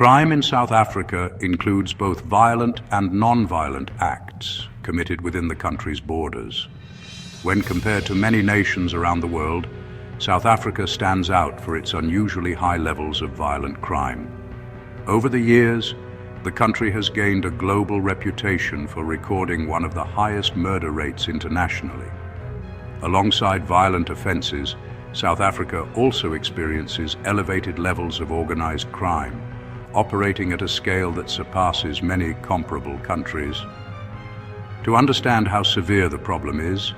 Crime in South Africa includes both violent and non-violent acts committed within the country's borders. When compared to many nations around the world, South Africa stands out for its unusually high levels of violent crime. Over the years, the country has gained a global reputation for recording one of the highest murder rates internationally. Alongside violent offenses, South Africa also experiences elevated levels of organized crime, operating at a scale that surpasses many comparable countries. To understand how severe the problem is,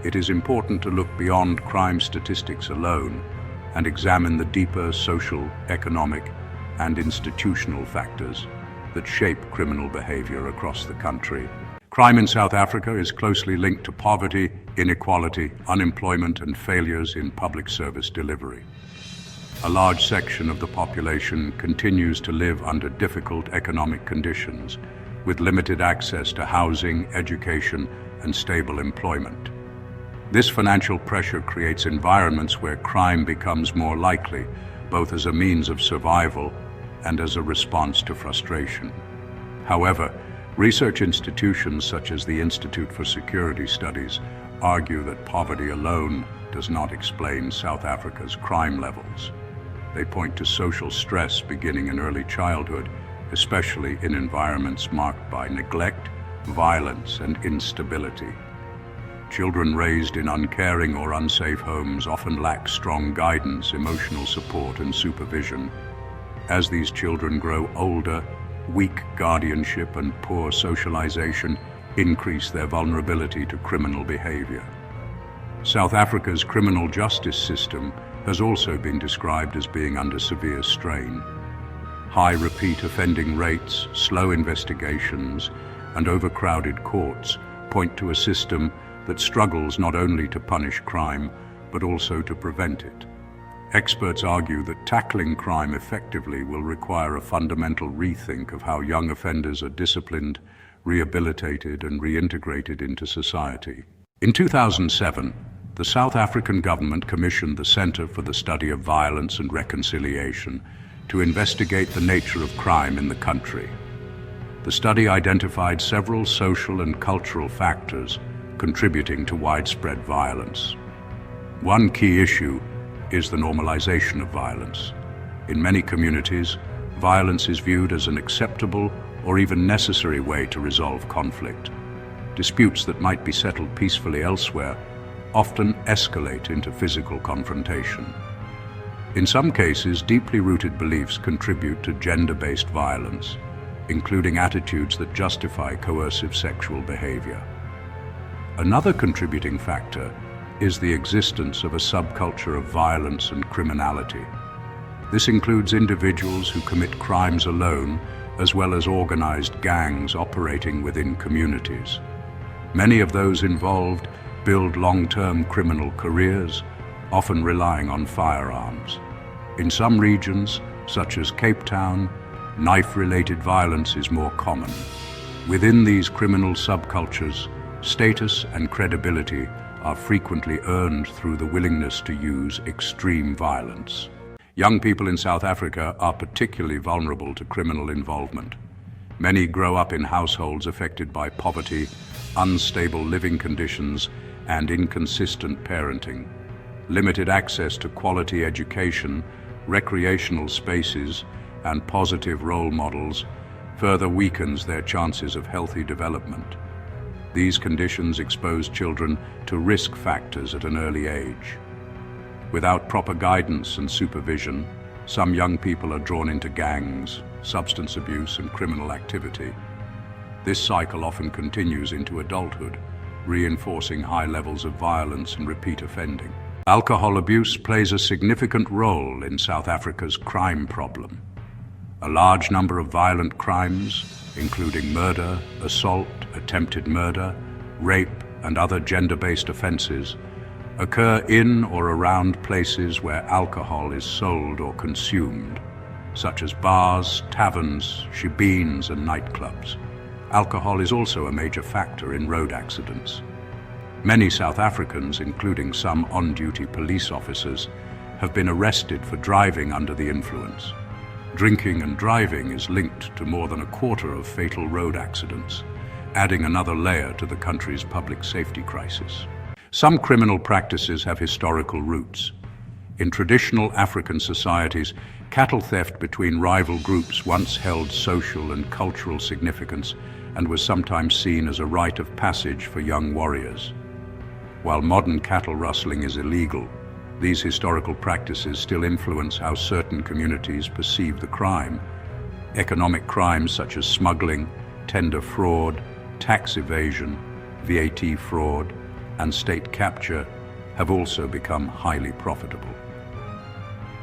it is important to look beyond crime statistics alone and examine the deeper social, economic, and institutional factors that shape criminal behavior across the country. Crime in South Africa is closely linked to poverty, inequality, unemployment, and failures in public service delivery. A large section of the population continues to live under difficult economic conditions, with limited access to housing, education, and stable employment. This financial pressure creates environments where crime becomes more likely, both as a means of survival and as a response to frustration. However, research institutions such as the Institute for Security Studies argue that poverty alone does not explain South Africa's crime levels. They point to social stress beginning in early childhood, especially in environments marked by neglect, violence, and instability. Children raised in uncaring or unsafe homes often lack strong guidance, emotional support, and supervision. As these children grow older, weak guardianship and poor socialization increase their vulnerability to criminal behavior. South Africa's criminal justice system has also been described as being under severe strain. High repeat offending rates, slow investigations, and overcrowded courts point to a system that struggles not only to punish crime, but also to prevent it. Experts argue that tackling crime effectively will require a fundamental rethink of how young offenders are disciplined, rehabilitated, and reintegrated into society. In 2007, the South African government commissioned the Center for the Study of Violence and Reconciliation to investigate the nature of crime in the country. The study identified several social and cultural factors contributing to widespread violence. One key issue is the normalization of violence. In many communities, violence is viewed as an acceptable or even necessary way to resolve conflict. Disputes that might be settled peacefully elsewhere often escalate into physical confrontation. In some cases, deeply rooted beliefs contribute to gender-based violence, including attitudes that justify coercive sexual behavior. Another contributing factor is the existence of a subculture of violence and criminality. This includes individuals who commit crimes alone, as well as organized gangs operating within communities. Many of those involved build long-term criminal careers, often relying on firearms. In some regions, such as Cape Town, knife-related violence is more common. Within these criminal subcultures, status and credibility are frequently earned through the willingness to use extreme violence. Young people in South Africa are particularly vulnerable to criminal involvement. Many grow up in households affected by poverty, unstable living conditions, and inconsistent parenting. Limited access to quality education, recreational spaces, and positive role models further weakens their chances of healthy development. These conditions expose children to risk factors at an early age. Without proper guidance and supervision, some young people are drawn into gangs, substance abuse, and criminal activity. This cycle often continues into adulthood, reinforcing high levels of violence and repeat offending. Alcohol abuse plays a significant role in South Africa's crime problem. A large number of violent crimes, including murder, assault, attempted murder, rape, and other gender-based offenses, occur in or around places where alcohol is sold or consumed, such as bars, taverns, shebeens, and nightclubs. Alcohol is also a major factor in road accidents. Many South Africans, including some on-duty police officers, have been arrested for driving under the influence. Drinking and driving is linked to more than a quarter of fatal road accidents, adding another layer to the country's public safety crisis. Some criminal practices have historical roots. In traditional African societies, cattle theft between rival groups once held social and cultural significance and was sometimes seen as a rite of passage for young warriors. While modern cattle rustling is illegal, these historical practices still influence how certain communities perceive the crime. Economic crimes such as smuggling, tender fraud, tax evasion, VAT fraud, and state capture have also become highly profitable.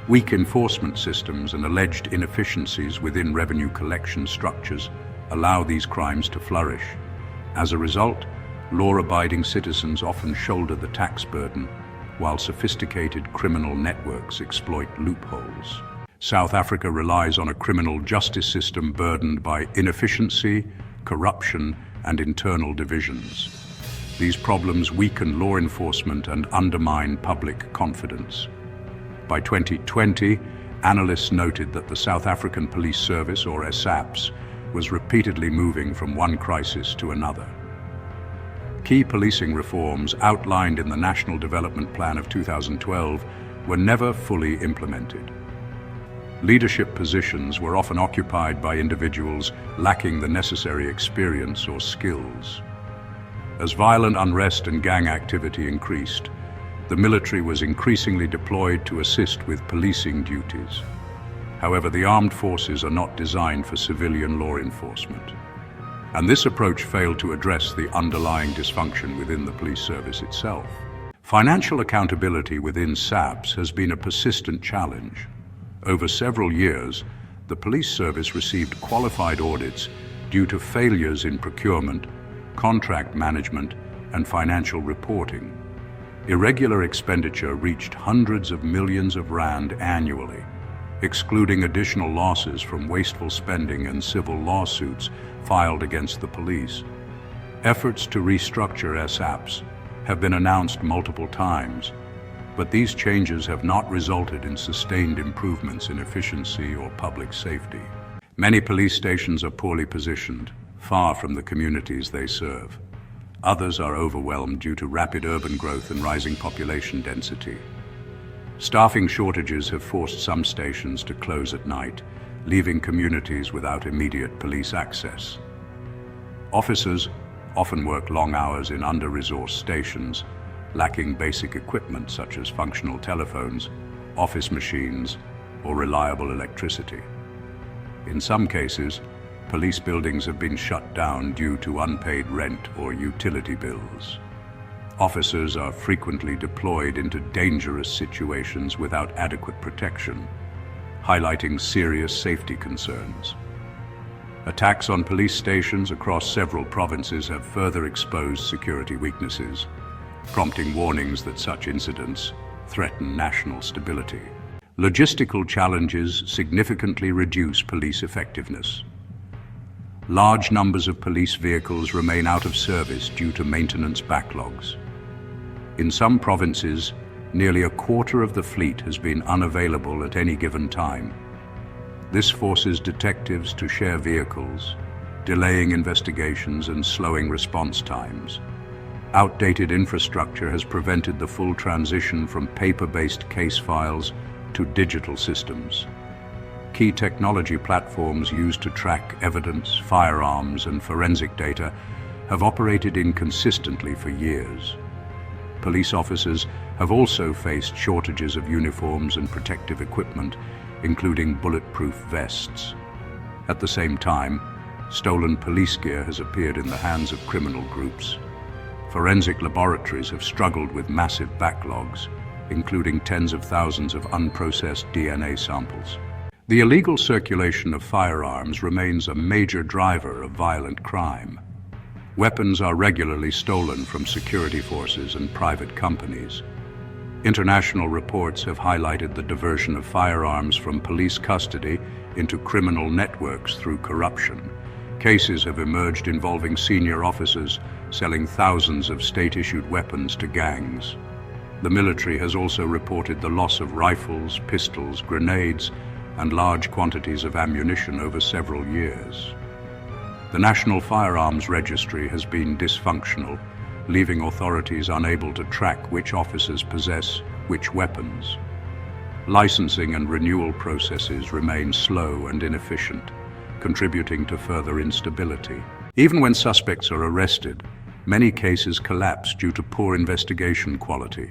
Weak enforcement systems and alleged inefficiencies within revenue collection structures allow these crimes to flourish. As a result, law-abiding citizens often shoulder the tax burden, while sophisticated criminal networks exploit loopholes. South Africa relies on a criminal justice system burdened by inefficiency, corruption, and internal divisions. These problems weaken law enforcement and undermine public confidence. By 2020, analysts noted that the South African Police Service, or SAPS, was repeatedly moving from one crisis to another. Key policing reforms outlined in the National Development Plan of 2012 were never fully implemented. Leadership positions were often occupied by individuals lacking the necessary experience or skills. As violent unrest and gang activity increased, the military was increasingly deployed to assist with policing duties. However, the armed forces are not designed for civilian law enforcement. And this approach failed to address the underlying dysfunction within the police service itself. Financial accountability within SAPS has been a persistent challenge. Over several years, the police service received qualified audits due to failures in procurement, contract management, and financial reporting. Irregular expenditure reached hundreds of millions of rand annually, excluding additional losses from wasteful spending and civil lawsuits filed against the police. Efforts to restructure SAPS have been announced multiple times, but these changes have not resulted in sustained improvements in efficiency or public safety. Many police stations are poorly positioned, far from the communities they serve. Others are overwhelmed due to rapid urban growth and rising population density. Staffing shortages have forced some stations to close at night, leaving communities without immediate police access. Officers often work long hours in under-resourced stations, lacking basic equipment such as functional telephones, office machines, or reliable electricity. In some cases, police buildings have been shut down due to unpaid rent or utility bills. Officers are frequently deployed into dangerous situations without adequate protection, highlighting serious safety concerns. Attacks on police stations across several provinces have further exposed security weaknesses, prompting warnings that such incidents threaten national stability. Logistical challenges significantly reduce police effectiveness. Large numbers of police vehicles remain out of service due to maintenance backlogs. In some provinces, nearly a quarter of the fleet has been unavailable at any given time. This forces detectives to share vehicles, delaying investigations and slowing response times. Outdated infrastructure has prevented the full transition from paper-based case files to digital systems. Key technology platforms used to track evidence, firearms, and forensic data have operated inconsistently for years. Police officers have also faced shortages of uniforms and protective equipment, including bulletproof vests. At the same time, stolen police gear has appeared in the hands of criminal groups. Forensic laboratories have struggled with massive backlogs, including tens of thousands of unprocessed DNA samples. The illegal circulation of firearms remains a major driver of violent crime. Weapons are regularly stolen from security forces and private companies. International reports have highlighted the diversion of firearms from police custody into criminal networks through corruption. Cases have emerged involving senior officers selling thousands of state-issued weapons to gangs. The military has also reported the loss of rifles, pistols, grenades, and large quantities of ammunition over several years. The National Firearms Registry has been dysfunctional, leaving authorities unable to track which officers possess which weapons. Licensing and renewal processes remain slow and inefficient, contributing to further instability. Even when suspects are arrested, many cases collapse due to poor investigation quality.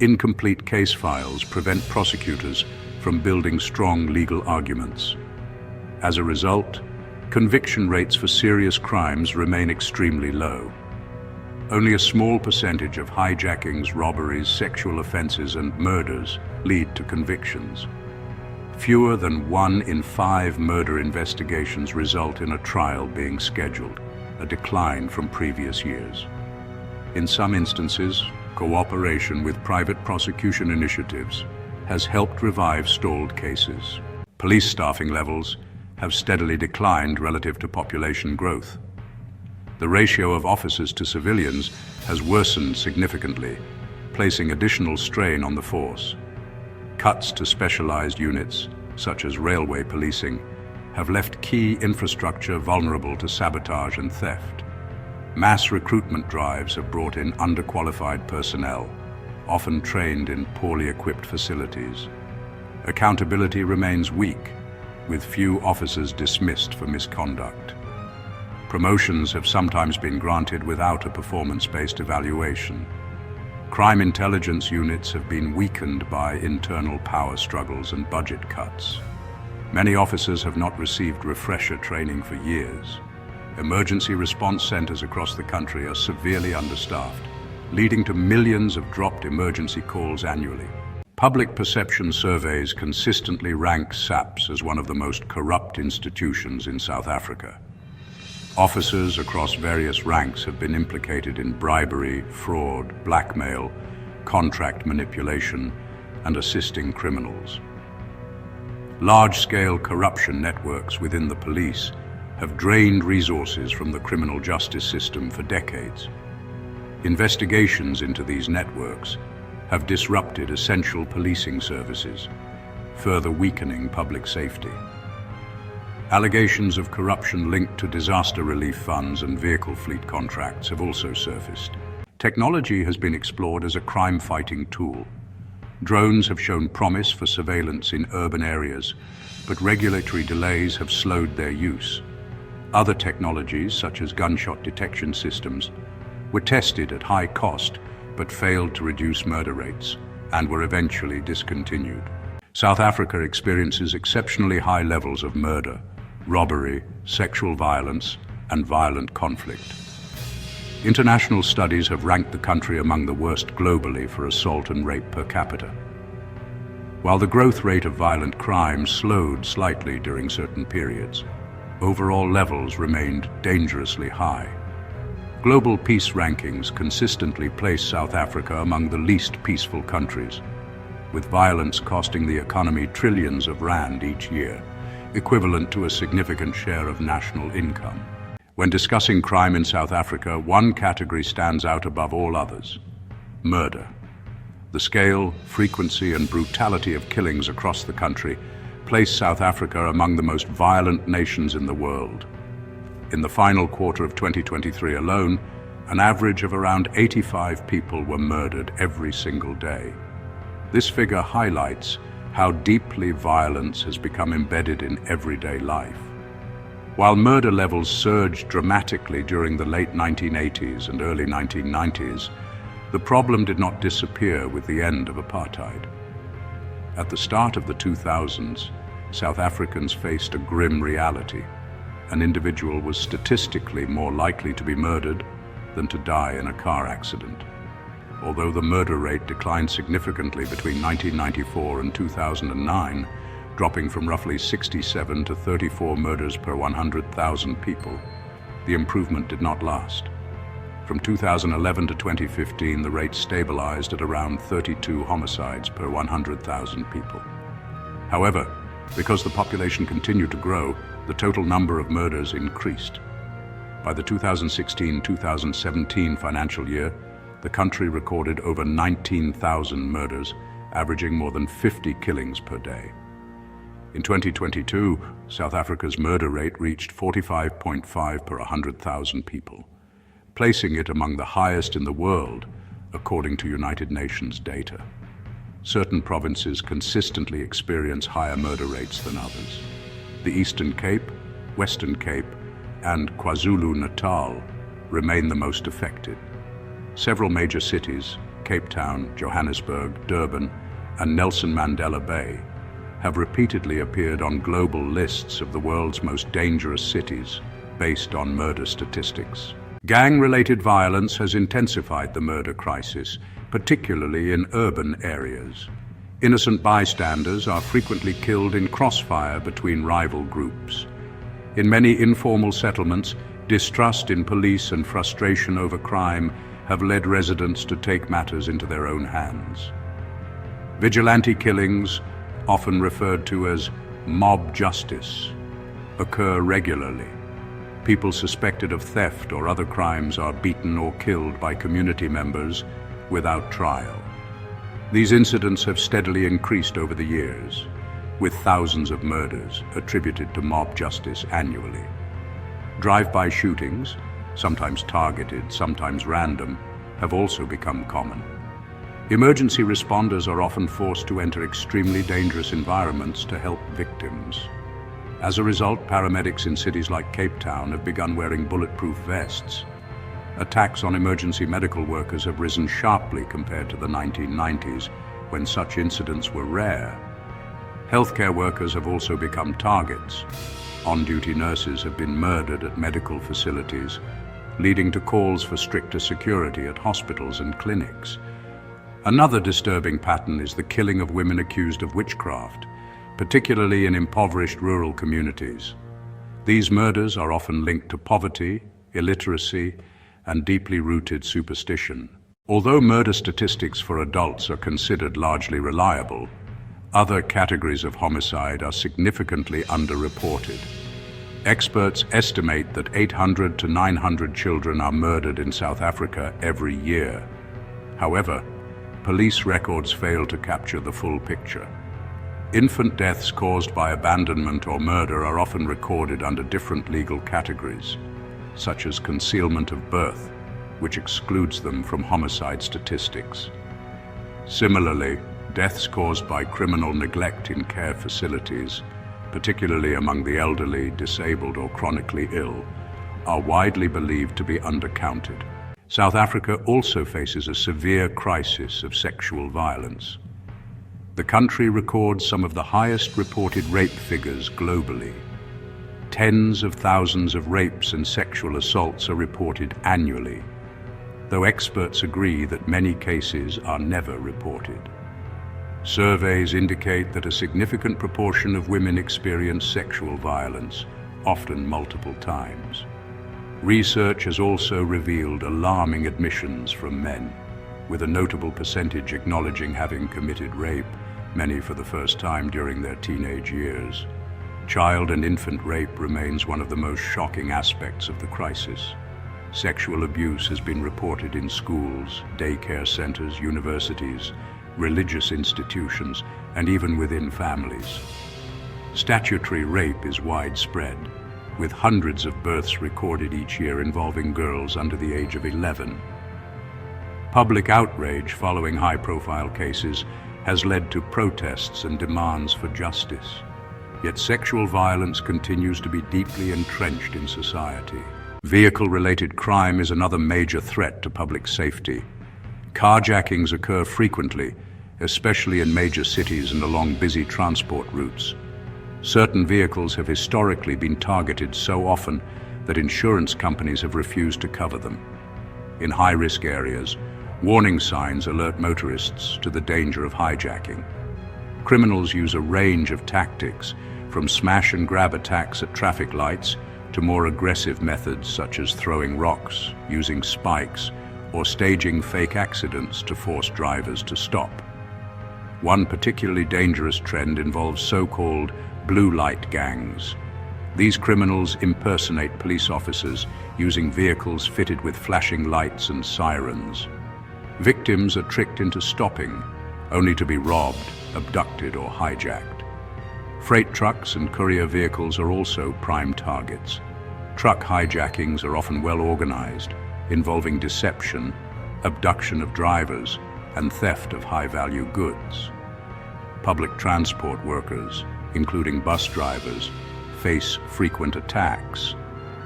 Incomplete case files prevent prosecutors from building strong legal arguments. As a result, conviction rates for serious crimes remain extremely low. Only a small percentage of hijackings, robberies, sexual offenses, and murders lead to convictions. Fewer than 1 in 5 murder investigations result in a trial being scheduled, a decline from previous years. In some instances, cooperation with private prosecution initiatives has helped revive stalled cases. Police staffing levels have steadily declined relative to population growth. The ratio of officers to civilians has worsened significantly, placing additional strain on the force. Cuts to specialized units, such as railway policing, have left key infrastructure vulnerable to sabotage and theft. Mass recruitment drives have brought in underqualified personnel, often trained in poorly equipped facilities. Accountability remains weak, with few officers dismissed for misconduct. Promotions have sometimes been granted without a performance-based evaluation. Crime intelligence units have been weakened by internal power struggles and budget cuts. Many officers have not received refresher training for years. Emergency response centers across the country are severely understaffed, leading to millions of dropped emergency calls annually. Public perception surveys consistently rank SAPS as one of the most corrupt institutions in South Africa. Officers across various ranks have been implicated in bribery, fraud, blackmail, contract manipulation, and assisting criminals. Large-scale corruption networks within the police have drained resources from the criminal justice system for decades. Investigations into these networks have disrupted essential policing services, further weakening public safety. Allegations of corruption linked to disaster relief funds and vehicle fleet contracts have also surfaced. Technology has been explored as a crime-fighting tool. Drones have shown promise for surveillance in urban areas, but regulatory delays have slowed their use. Other technologies, such as gunshot detection systems, were tested at high cost, but failed to reduce murder rates, and were eventually discontinued. South Africa experiences exceptionally high levels of murder, robbery, sexual violence, and violent conflict. International studies have ranked the country among the worst globally for assault and rape per capita. While the growth rate of violent crime slowed slightly during certain periods, overall levels remained dangerously high. Global peace rankings consistently place South Africa among the least peaceful countries, with violence costing the economy trillions of rand each year, equivalent to a significant share of national income. When discussing crime in South Africa, one category stands out above all others: murder. The scale, frequency, and brutality of killings across the country place South Africa among the most violent nations in the world. In the final quarter of 2023 alone, an average of around 85 people were murdered every single day. This figure highlights how deeply violence has become embedded in everyday life. While murder levels surged dramatically during the late 1980s and early 1990s, the problem did not disappear with the end of apartheid. At the start of the 2000s, South Africans faced a grim reality. An individual was statistically more likely to be murdered than to die in a car accident. Although the murder rate declined significantly between 1994 and 2009, dropping from roughly 67 to 34 murders per 100,000 people, the improvement did not last. From 2011 to 2015, the rate stabilized at around 32 homicides per 100,000 people. However, because the population continued to grow, the total number of murders increased. By the 2016-2017 financial year, the country recorded over 19,000 murders, averaging more than 50 killings per day. In 2022, South Africa's murder rate reached 45.5 per 100,000 people, placing it among the highest in the world, according to United Nations data. Certain provinces consistently experience higher murder rates than others. The Eastern Cape, Western Cape, and KwaZulu-Natal remain the most affected. Several major cities, Cape Town, Johannesburg, Durban, and Nelson Mandela Bay, have repeatedly appeared on global lists of the world's most dangerous cities based on murder statistics. Gang-related violence has intensified the murder crisis, particularly in urban areas. Innocent bystanders are frequently killed in crossfire between rival groups. In many informal settlements, distrust in police and frustration over crime have led residents to take matters into their own hands. Vigilante killings, often referred to as mob justice, occur regularly. People suspected of theft or other crimes are beaten or killed by community members without trial. These incidents have steadily increased over the years, with thousands of murders attributed to mob justice annually. Drive-by shootings, sometimes targeted, sometimes random, have also become common. Emergency responders are often forced to enter extremely dangerous environments to help victims. As a result, paramedics in cities like Cape Town have begun wearing bulletproof vests. Attacks on emergency medical workers have risen sharply compared to the 1990s, when such incidents were rare. Healthcare workers have also become targets. On-duty nurses have been murdered at medical facilities, leading to calls for stricter security at hospitals and clinics. Another disturbing pattern is the killing of women accused of witchcraft, particularly in impoverished rural communities. These murders are often linked to poverty, illiteracy, and deeply rooted superstition. Although murder statistics for adults are considered largely reliable, other categories of homicide are significantly underreported. Experts estimate that 800 to 900 children are murdered in South Africa every year. However, police records fail to capture the full picture. Infant deaths caused by abandonment or murder are often recorded under different legal categories, such as concealment of birth, which excludes them from homicide statistics. Similarly, deaths caused by criminal neglect in care facilities, particularly among the elderly, disabled, or chronically ill, are widely believed to be undercounted. South Africa also faces a severe crisis of sexual violence. The country records some of the highest reported rape figures globally. Tens of thousands of rapes and sexual assaults are reported annually, though experts agree that many cases are never reported. Surveys indicate that a significant proportion of women experience sexual violence, often multiple times. Research has also revealed alarming admissions from men, with a notable percentage acknowledging having committed rape, many for the first time during their teenage years. Child and infant rape remains one of the most shocking aspects of the crisis. Sexual abuse has been reported in schools, daycare centers, universities, religious institutions, and even within families. Statutory rape is widespread, with hundreds of births recorded each year involving girls under the age of 11. Public outrage following high-profile cases has led to protests and demands for justice. Yet sexual violence continues to be deeply entrenched in society. Vehicle-related crime is another major threat to public safety. Carjackings occur frequently, especially in major cities and along busy transport routes. Certain vehicles have historically been targeted so often that insurance companies have refused to cover them. In high-risk areas, warning signs alert motorists to the danger of hijacking. Criminals use a range of tactics, from smash-and-grab attacks at traffic lights to more aggressive methods such as throwing rocks, using spikes, or staging fake accidents to force drivers to stop. One particularly dangerous trend involves so-called blue light gangs. These criminals impersonate police officers using vehicles fitted with flashing lights and sirens. Victims are tricked into stopping, only to be robbed, abducted, or hijacked. Freight trucks and courier vehicles are also prime targets. Truck hijackings are often well organized, involving deception, abduction of drivers, and theft of high-value goods. Public transport workers, including bus drivers, face frequent attacks,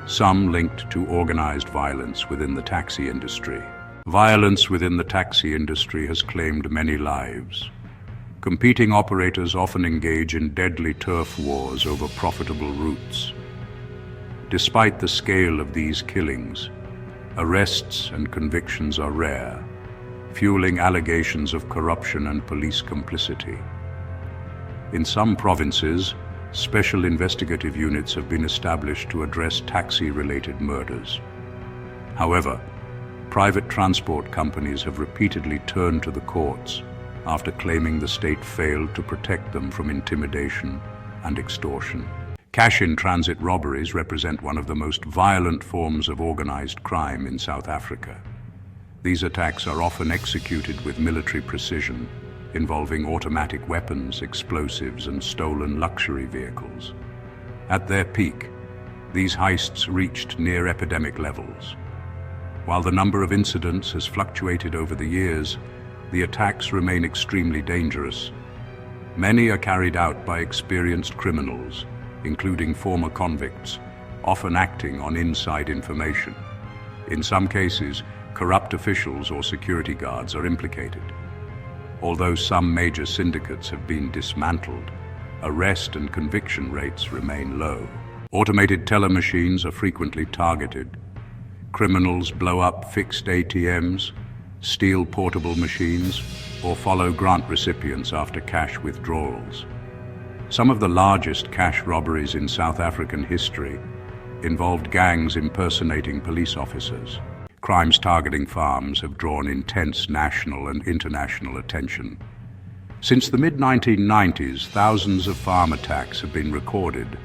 some linked to organized violence within the taxi industry. Violence within the taxi industry has claimed many lives. Competing operators often engage in deadly turf wars over profitable routes. Despite the scale of these killings, arrests and convictions are rare, fueling allegations of corruption and police complicity. In some provinces, special investigative units have been established to address taxi-related murders. However, private transport companies have repeatedly turned to the courts after claiming the state failed to protect them from intimidation and extortion. Cash-in-transit robberies represent one of the most violent forms of organized crime in South Africa. These attacks are often executed with military precision, involving automatic weapons, explosives, and stolen luxury vehicles. At their peak, these heists reached near epidemic levels. While the number of incidents has fluctuated over the years, the attacks remain extremely dangerous. Many are carried out by experienced criminals, including former convicts, often acting on inside information. In some cases, corrupt officials or security guards are implicated. Although some major syndicates have been dismantled, arrest and conviction rates remain low. Automated teller machines are frequently targeted. Criminals blow up fixed ATMs, steal portable machines, or follow grant recipients after cash withdrawals. Some of the largest cash robberies in South African history involved gangs impersonating police officers. Crimes targeting farms have drawn intense national and international attention. Since the mid-1990s, thousands of farm attacks have been recorded,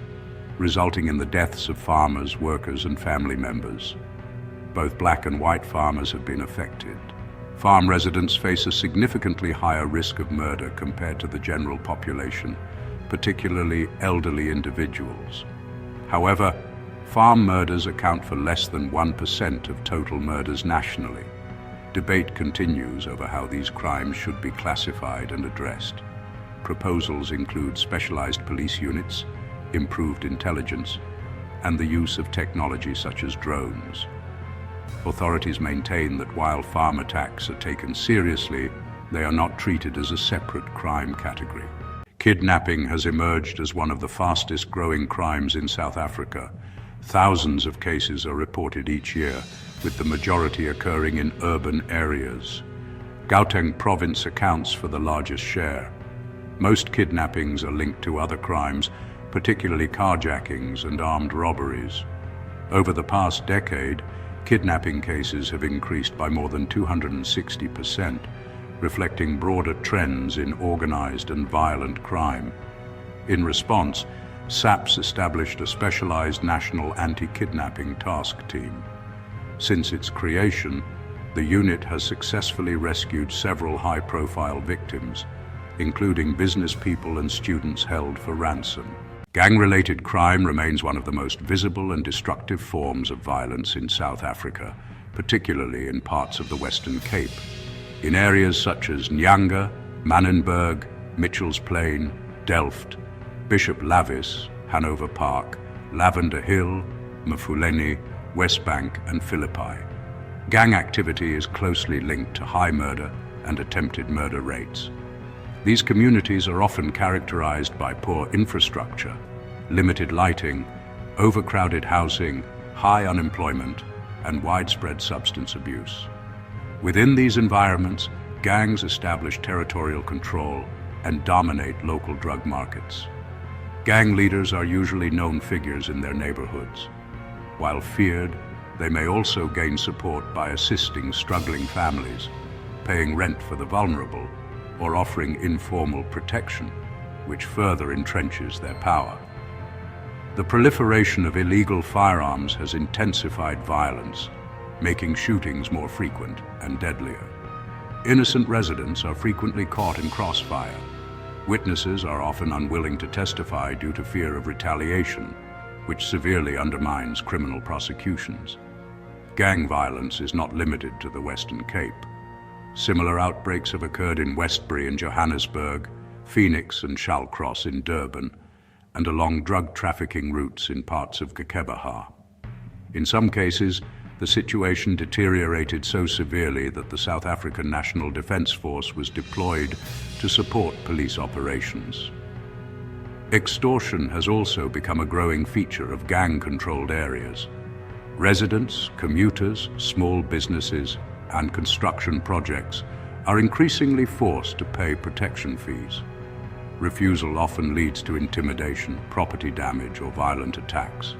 resulting in the deaths of farmers, workers, and family members. Both black and white farmers have been affected. Farm residents face a significantly higher risk of murder compared to the general population, particularly elderly individuals. However, farm murders account for less than 1% of total murders nationally. Debate continues over how these crimes should be classified and addressed. Proposals include specialized police units, improved intelligence, and the use of technology such as drones. Authorities maintain that while farm attacks are taken seriously, they are not treated as a separate crime category. Kidnapping has emerged as one of the fastest-growing crimes in South Africa. Thousands of cases are reported each year, with the majority occurring in urban areas. Gauteng province accounts for the largest share. Most kidnappings are linked to other crimes, particularly carjackings and armed robberies. Over the past decade, kidnapping cases have increased by more than 260%, reflecting broader trends in organized and violent crime. In response, SAPS established a specialized national anti-kidnapping task team. Since its creation, the unit has successfully rescued several high-profile victims, including business people and students held for ransom. Gang-related crime remains one of the most visible and destructive forms of violence in South Africa, particularly in parts of the Western Cape. In areas such as Nyanga, Manenberg, Mitchell's Plain, Delft, Bishop Lavis, Hanover Park, Lavender Hill, Mafuleni, Westbank, and Philippi. Gang activity is closely linked to high murder and attempted murder rates. These communities are often characterized by poor infrastructure, limited lighting, overcrowded housing, high unemployment, and widespread substance abuse. Within these environments, gangs establish territorial control and dominate local drug markets. Gang leaders are usually known figures in their neighborhoods. While feared, they may also gain support by assisting struggling families, paying rent for the vulnerable, or offering informal protection, which further entrenches their power. The proliferation of illegal firearms has intensified violence, making shootings more frequent and deadlier. Innocent residents are frequently caught in crossfire. Witnesses are often unwilling to testify due to fear of retaliation, which severely undermines criminal prosecutions. Gang violence is not limited to the Western Cape. Similar outbreaks have occurred in Westbury in Johannesburg, Phoenix and Shallcross in Durban, and along drug trafficking routes in parts of 𝒂𝒂𝒏𝒅. In some cases, the situation deteriorated so severely that the South African National Defence Force was deployed to support police operations. Extortion has also become a growing feature of gang-controlled areas. Residents, commuters, small businesses, and construction projects are increasingly forced to pay protection fees. Refusal often leads to intimidation, property damage, or violent attacks.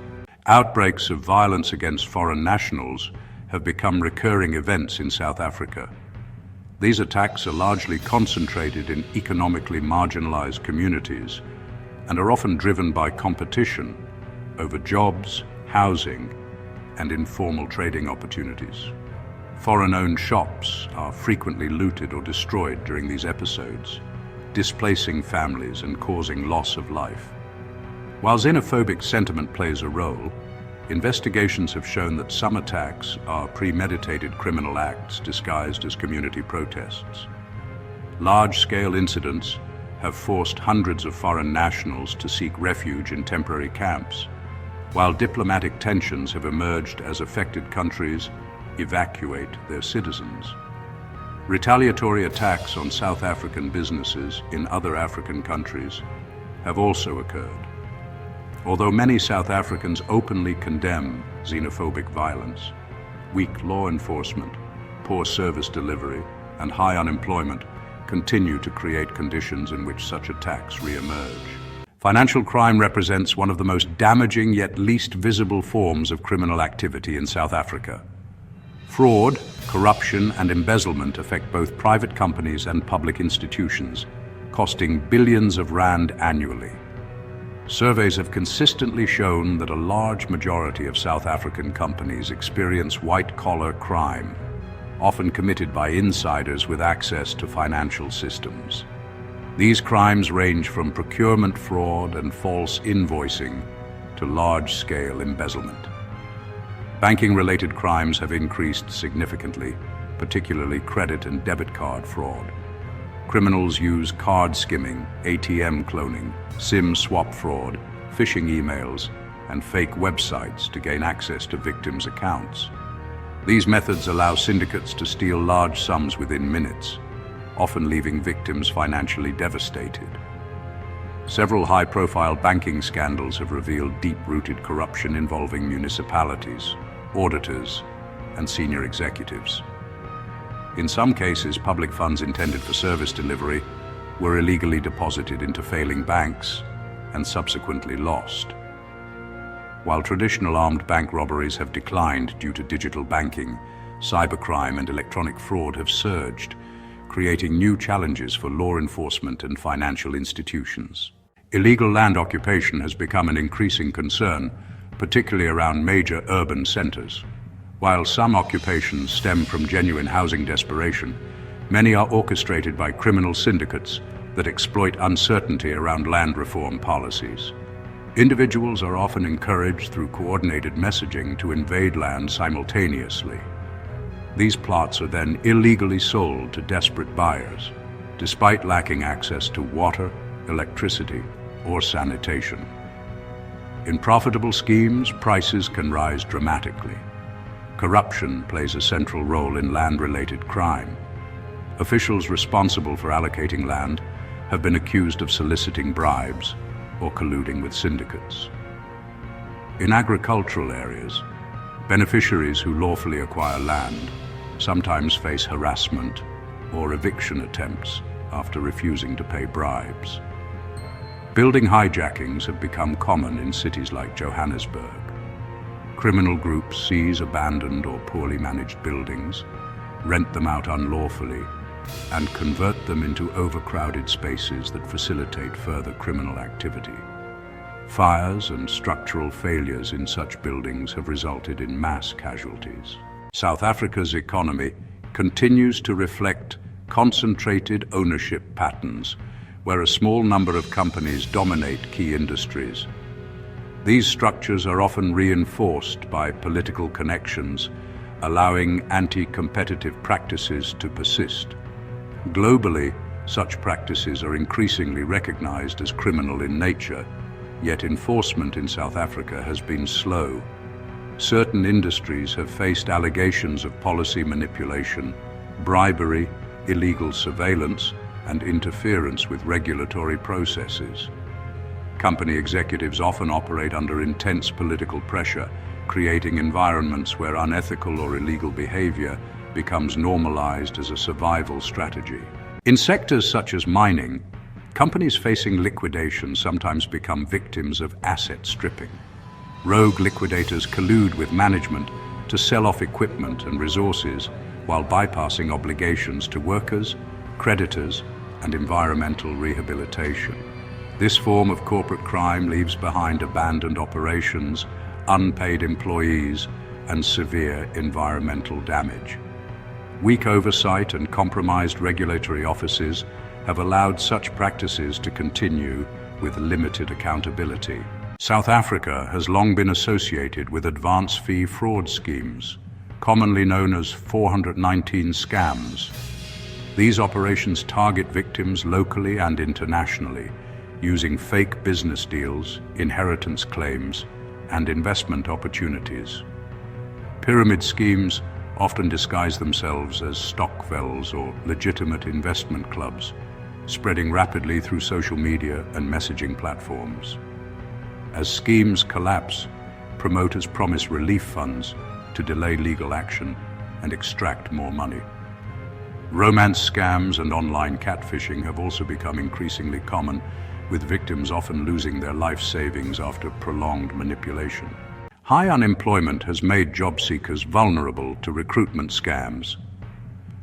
Outbreaks of violence against foreign nationals have become recurring events in South Africa. These attacks are largely concentrated in economically marginalized communities and are often driven by competition over jobs, housing, and informal trading opportunities. Foreign-owned shops are frequently looted or destroyed during these episodes, displacing families and causing loss of life. While xenophobic sentiment plays a role, investigations have shown that some attacks are premeditated criminal acts disguised as community protests. Large-scale incidents have forced hundreds of foreign nationals to seek refuge in temporary camps, while diplomatic tensions have emerged as affected countries evacuate their citizens. Retaliatory attacks on South African businesses in other African countries have also occurred. Although many South Africans openly condemn xenophobic violence, weak law enforcement, poor service delivery, and high unemployment continue to create conditions in which such attacks re-emerge. Financial crime represents one of the most damaging yet least visible forms of criminal activity in South Africa. Fraud, corruption, and embezzlement affect both private companies and public institutions, costing billions of rand annually. Surveys have consistently shown that a large majority of South African companies experience white-collar crime, often committed by insiders with access to financial systems. These crimes range from procurement fraud and false invoicing to large-scale embezzlement. Banking-related crimes have increased significantly, particularly credit and debit card fraud. Criminals use card skimming, ATM cloning, SIM swap fraud, phishing emails, and fake websites to gain access to victims' accounts. These methods allow syndicates to steal large sums within minutes, often leaving victims financially devastated. Several high-profile banking scandals have revealed deep-rooted corruption involving municipalities, auditors, and senior executives. In some cases, public funds intended for service delivery were illegally deposited into failing banks and subsequently lost. While traditional armed bank robberies have declined due to digital banking, cybercrime and electronic fraud have surged, creating new challenges for law enforcement and financial institutions. Illegal land occupation has become an increasing concern, particularly around major urban centers. While some occupations stem from genuine housing desperation, many are orchestrated by criminal syndicates that exploit uncertainty around land reform policies. Individuals are often encouraged through coordinated messaging to invade land simultaneously. These plots are then illegally sold to desperate buyers, despite lacking access to water, electricity, or sanitation. In profitable schemes, prices can rise dramatically. Corruption plays a central role in land-related crime. Officials responsible for allocating land have been accused of soliciting bribes or colluding with syndicates. In agricultural areas, beneficiaries who lawfully acquire land sometimes face harassment or eviction attempts after refusing to pay bribes. Building hijackings have become common in cities like Johannesburg. Criminal groups seize abandoned or poorly managed buildings, rent them out unlawfully, and convert them into overcrowded spaces that facilitate further criminal activity. Fires and structural failures in such buildings have resulted in mass casualties. South Africa's economy continues to reflect concentrated ownership patterns, where a small number of companies dominate key industries. These structures are often reinforced by political connections, allowing anti-competitive practices to persist. Globally, such practices are increasingly recognized as criminal in nature, yet enforcement in South Africa has been slow. Certain industries have faced allegations of policy manipulation, bribery, illegal surveillance, and interference with regulatory processes. Company executives often operate under intense political pressure, creating environments where unethical or illegal behavior becomes normalized as a survival strategy. In sectors such as mining, companies facing liquidation sometimes become victims of asset stripping. Rogue liquidators collude with management to sell off equipment and resources while bypassing obligations to workers, creditors, and environmental rehabilitation. This form of corporate crime leaves behind abandoned operations, unpaid employees, and severe environmental damage. Weak oversight and compromised regulatory offices have allowed such practices to continue with limited accountability. South Africa has long been associated with advance fee fraud schemes, commonly known as 419 scams. These operations target victims locally and internationally, using fake business deals, inheritance claims, and investment opportunities. Pyramid schemes often disguise themselves as stokvels or legitimate investment clubs, spreading rapidly through social media and messaging platforms. As schemes collapse, promoters promise relief funds to delay legal action and extract more money. Romance scams and online catfishing have also become increasingly common, with victims often losing their life savings after prolonged manipulation. High unemployment has made job seekers vulnerable to recruitment scams.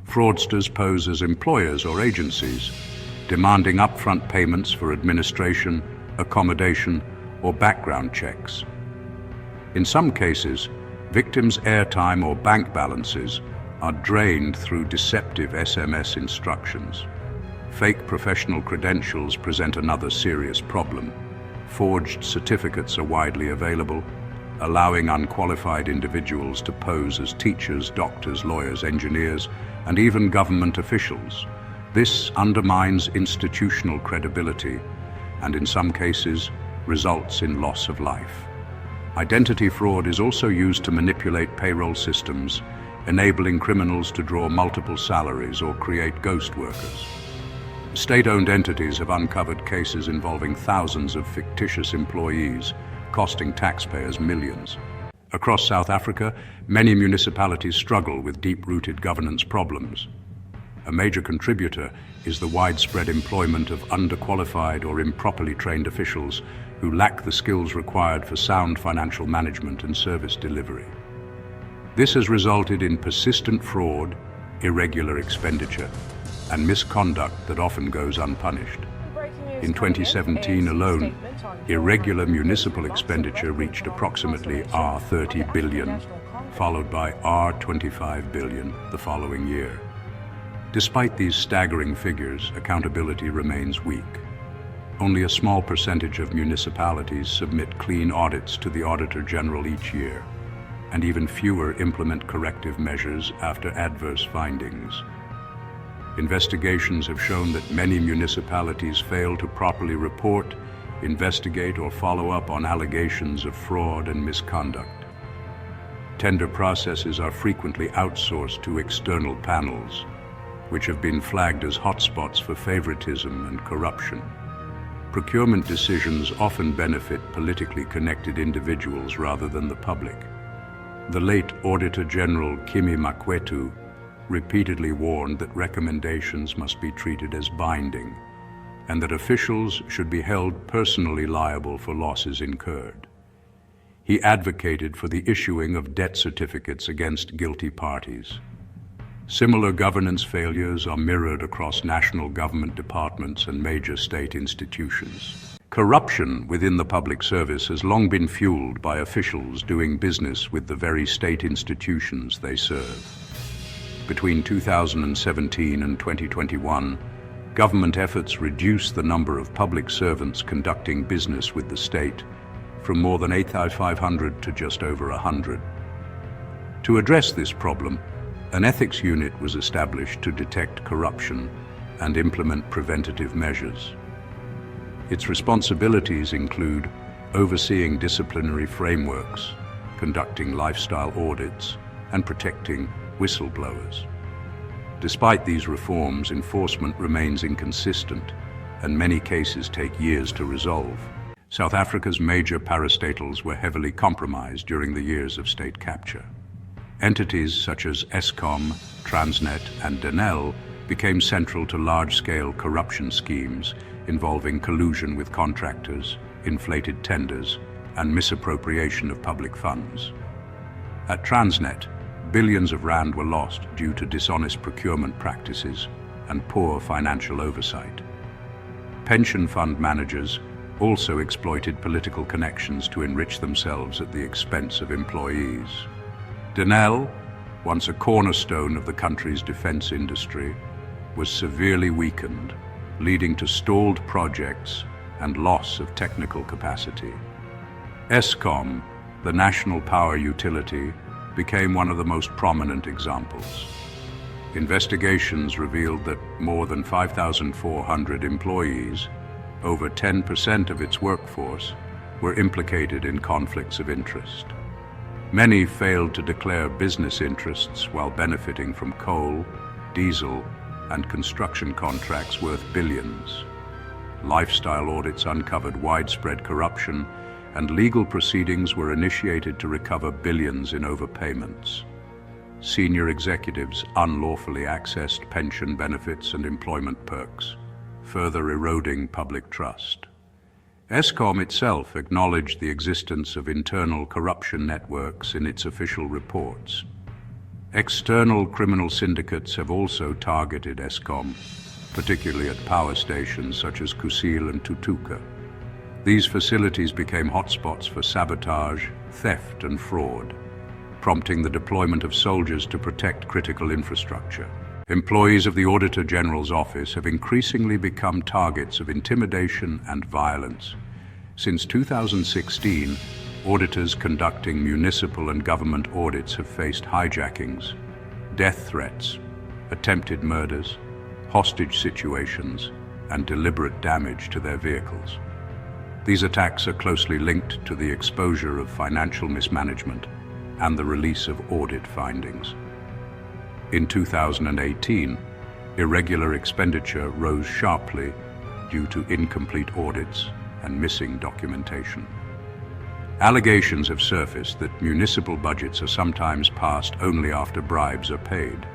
Fraudsters pose as employers or agencies, demanding upfront payments for administration, accommodation, or background checks. In some cases, victims' airtime or bank balances are drained through deceptive SMS instructions. Fake professional credentials present another serious problem. Forged certificates are widely available, allowing unqualified individuals to pose as teachers, doctors, lawyers, engineers, and even government officials. This undermines institutional credibility and, in some cases, results in loss of life. Identity fraud is also used to manipulate payroll systems, enabling criminals to draw multiple salaries or create ghost workers. State-owned entities have uncovered cases involving thousands of fictitious employees, costing taxpayers millions. Across South Africa, many municipalities struggle with deep-rooted governance problems. A major contributor is the widespread employment of underqualified or improperly trained officials who lack the skills required for sound financial management and service delivery. This has resulted in persistent fraud, irregular expenditure, and misconduct that often goes unpunished. In 2017 alone, irregular municipal expenditure reached approximately R30 billion, followed by R25 billion the following year. Despite these staggering figures, accountability remains weak. Only a small percentage of municipalities submit clean audits to the Auditor General each year, and even fewer implement corrective measures after adverse findings. Investigations have shown that many municipalities fail to properly report, investigate, or follow up on allegations of fraud and misconduct. Tender processes are frequently outsourced to external panels, which have been flagged as hotspots for favoritism and corruption. Procurement decisions often benefit politically connected individuals rather than the public. The late Auditor General Kimi Makwetu repeatedly warned that recommendations must be treated as binding and that officials should be held personally liable for losses incurred. He advocated for the issuing of debt certificates against guilty parties. Similar governance failures are mirrored across national government departments and major state institutions. Corruption within the public service has long been fueled by officials doing business with the very state institutions they serve. Between 2017 and 2021, Government efforts reduced the number of public servants conducting business with the state from more than 8,500 to just over 100. To address this problem, an ethics unit was established to detect corruption and implement preventative measures. Its responsibilities include overseeing disciplinary frameworks, conducting lifestyle audits, and protecting whistleblowers. Despite these reforms, enforcement remains inconsistent, and many cases take years to resolve. South Africa's major parastatals were heavily compromised during the years of state capture. Entities such as Eskom, Transnet, and Denel became central to large-scale corruption schemes involving collusion with contractors, inflated tenders, and misappropriation of public funds. At Transnet, billions of rand were lost due to dishonest procurement practices and poor financial oversight. Pension fund managers also exploited political connections to enrich themselves at the expense of employees. Denel, once a cornerstone of the country's defense industry, was severely weakened, leading to stalled projects and loss of technical capacity. Eskom, the national power utility, became one of the most prominent examples. Investigations revealed that more than 5,400 employees, over 10% of its workforce, were implicated in conflicts of interest. Many failed to declare business interests while benefiting from coal, diesel, and construction contracts worth billions. Lifestyle audits uncovered widespread corruption, and legal proceedings were initiated to recover billions in overpayments. Senior executives unlawfully accessed pension benefits and employment perks, further eroding public trust. Eskom itself acknowledged the existence of internal corruption networks in its official reports. External criminal syndicates have also targeted Eskom, particularly at power stations such as Kusile and Tutuka. These facilities became hotspots for sabotage, theft, and fraud, prompting the deployment of soldiers to protect critical infrastructure. Employees of the Auditor General's office have increasingly become targets of intimidation and violence. Since 2016, auditors conducting municipal and government audits have faced hijackings, death threats, attempted murders, hostage situations, and deliberate damage to their vehicles. These attacks are closely linked to the exposure of financial mismanagement and the release of audit findings. In 2018, irregular expenditure rose sharply due to incomplete audits and missing documentation. Allegations have surfaced that municipal budgets are sometimes passed only after bribes are paid.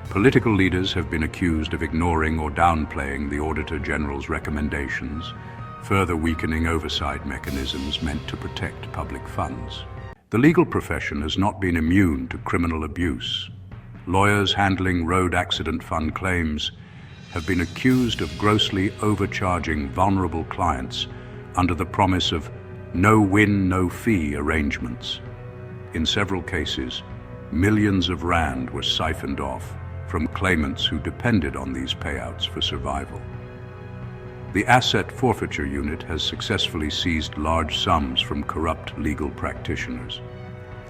Political leaders have been accused of ignoring or downplaying the Auditor General's recommendations, further weakening oversight mechanisms meant to protect public funds. The legal profession has not been immune to criminal abuse. Lawyers handling road accident fund claims have been accused of grossly overcharging vulnerable clients under the promise of no-win, no-fee arrangements. In several cases, millions of rand were siphoned off from claimants who depended on these payouts for survival. The Asset Forfeiture Unit has successfully seized large sums from corrupt legal practitioners.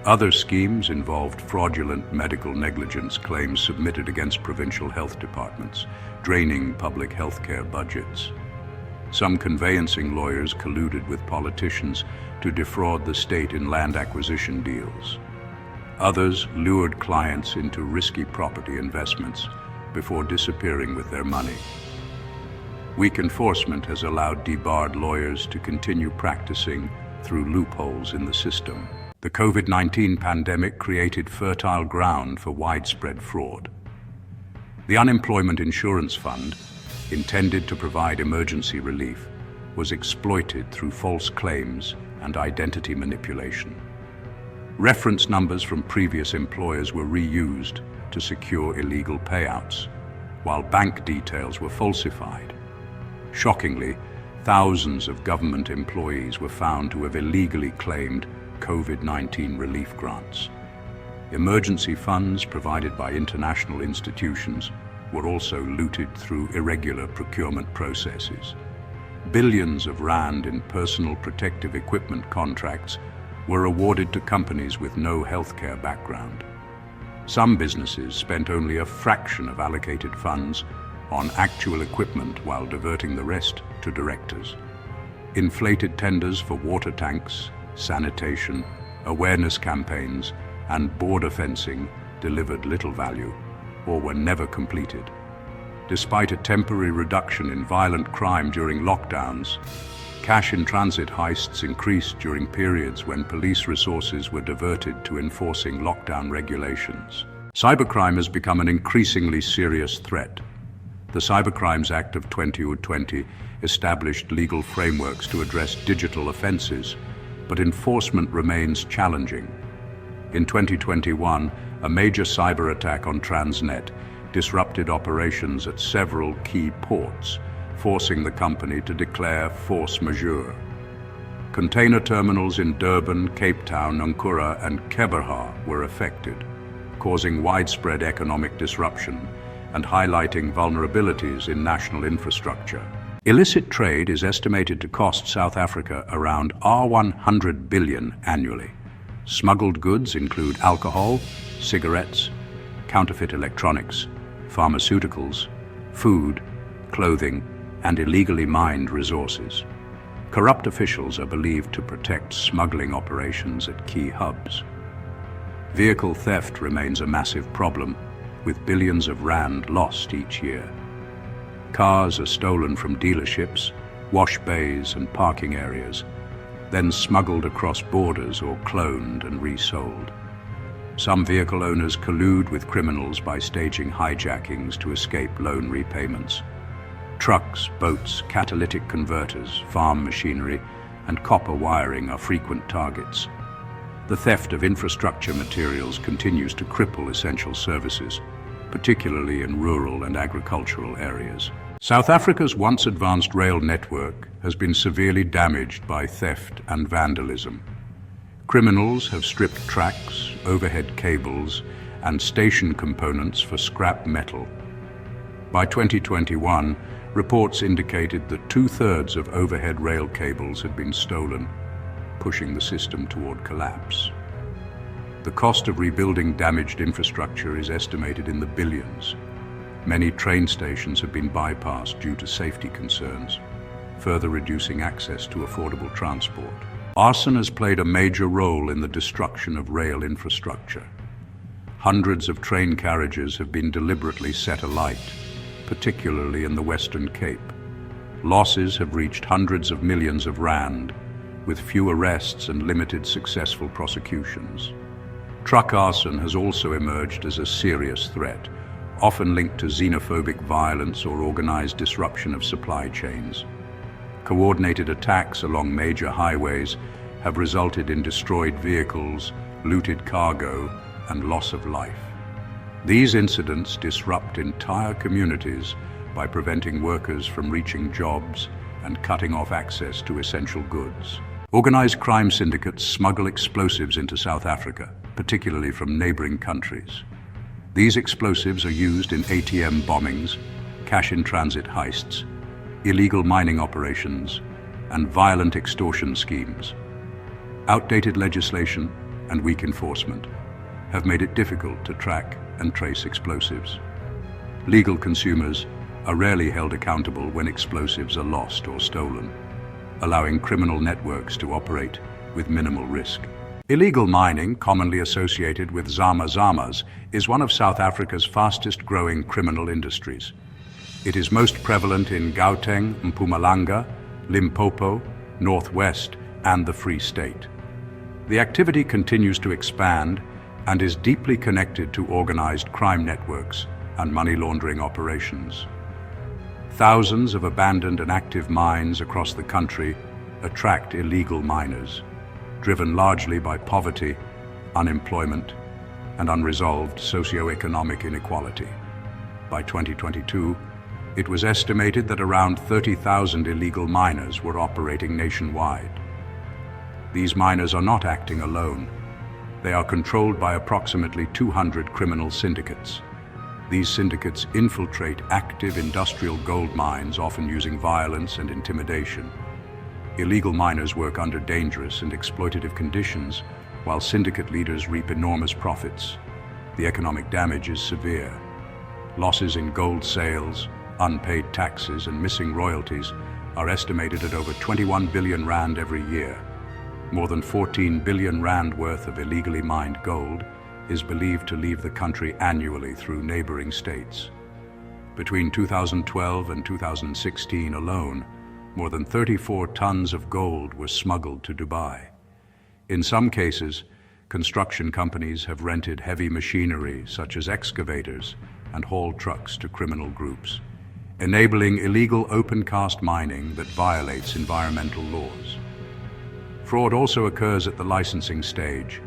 Other schemes involved fraudulent medical negligence claims submitted against provincial health departments, draining public healthcare budgets. Some conveyancing lawyers colluded with politicians to defraud the state in land acquisition deals. Others lured clients into risky property investments before disappearing with their money. Weak enforcement has allowed debarred lawyers to continue practicing through loopholes in the system. The COVID-19 pandemic created fertile ground for widespread fraud. The Unemployment Insurance Fund, intended to provide emergency relief, was exploited through false claims and identity manipulation. Reference numbers from previous employers were reused to secure illegal payouts, while bank details were falsified. Shockingly, thousands of government employees were found to have illegally claimed COVID-19 relief grants. Emergency funds provided by international institutions were also looted through irregular procurement processes. Billions of rand in personal protective equipment contracts were awarded to companies with no healthcare background. Some businesses spent only a fraction of allocated funds on actual equipment while diverting the rest to directors. Inflated tenders for water tanks, sanitation, awareness campaigns, and border fencing delivered little value or were never completed. Despite a temporary reduction in violent crime during lockdowns, cash-in-transit heists increased during periods when police resources were diverted to enforcing lockdown regulations. Cybercrime has become an increasingly serious threat. The Cybercrimes Act of 2020 established legal frameworks to address digital offenses, but enforcement remains challenging. In 2021, a major cyber attack on Transnet disrupted operations at several key ports, forcing the company to declare force majeure. Container terminals in Durban, Cape Town, Nankura, and 𝒂𝒓𝒂𝒏𝒅 were affected, causing widespread economic disruption and highlighting vulnerabilities in national infrastructure. Illicit trade is estimated to cost South Africa around R100 billion annually. Smuggled goods include alcohol, cigarettes, counterfeit electronics, pharmaceuticals, food, clothing, and illegally mined resources. Corrupt officials are believed to protect smuggling operations at key hubs. Vehicle theft remains a massive problem, with billions of rand lost each year. Cars are stolen from dealerships, wash bays, and parking areas, then smuggled across borders or cloned and resold. Some vehicle owners collude with criminals by staging hijackings to escape loan repayments. Trucks, boats, catalytic converters, farm machinery, and copper wiring are frequent targets. The theft of infrastructure materials continues to cripple essential services, particularly in rural and agricultural areas. South Africa's once advanced rail network has been severely damaged by theft and vandalism. Criminals have stripped tracks, overhead cables, and station components for scrap metal. By 2021, reports indicated that 2/3 of overhead rail cables had been stolen, pushing the system toward collapse. The cost of rebuilding damaged infrastructure is estimated in the billions. Many train stations have been bypassed due to safety concerns, further reducing access to affordable transport. Arson has played a major role in the destruction of rail infrastructure. Hundreds of train carriages have been deliberately set alight, particularly in the Western Cape. Losses have reached hundreds of millions of rand, with few arrests and limited successful prosecutions. Truck arson has also emerged as a serious threat, often linked to xenophobic violence or organized disruption of supply chains. Coordinated attacks along major highways have resulted in destroyed vehicles, looted cargo, and loss of life. These incidents disrupt entire communities by preventing workers from reaching jobs and cutting off access to essential goods. Organized crime syndicates smuggle explosives into South Africa, particularly from neighboring countries. These explosives are used in ATM bombings, cash-in-transit heists, illegal mining operations, and violent extortion schemes. Outdated legislation and weak enforcement have made it difficult to track and trace explosives. Legal consumers are rarely held accountable when explosives are lost or stolen, allowing criminal networks to operate with minimal risk. Illegal mining, commonly associated with zama-zamas, is one of South Africa's fastest-growing criminal industries. It is most prevalent in Gauteng, Mpumalanga, Limpopo, Northwest, and the Free State. The activity continues to expand and is deeply connected to organized crime networks and money laundering operations. Thousands of abandoned and active mines across the country attract illegal miners, driven largely by poverty, unemployment, and unresolved socioeconomic inequality. By 2022, it was estimated that around 30,000 illegal miners were operating nationwide. These miners are not acting alone. They are controlled by approximately 200 criminal syndicates. These syndicates infiltrate active industrial gold mines, often using violence and intimidation. Illegal miners work under dangerous and exploitative conditions, while syndicate leaders reap enormous profits. The economic damage is severe. Losses in gold sales, unpaid taxes, and missing royalties are estimated at over 21 billion rand every year. More than 14 billion rand worth of illegally mined gold is believed to leave the country annually through neighboring states. Between 2012 and 2016 alone, more than 34 tons of gold were smuggled to Dubai. In some cases, construction companies have rented heavy machinery such as excavators and haul trucks to criminal groups, enabling illegal open-cast mining that violates environmental laws. Fraud also occurs at the licensing stage.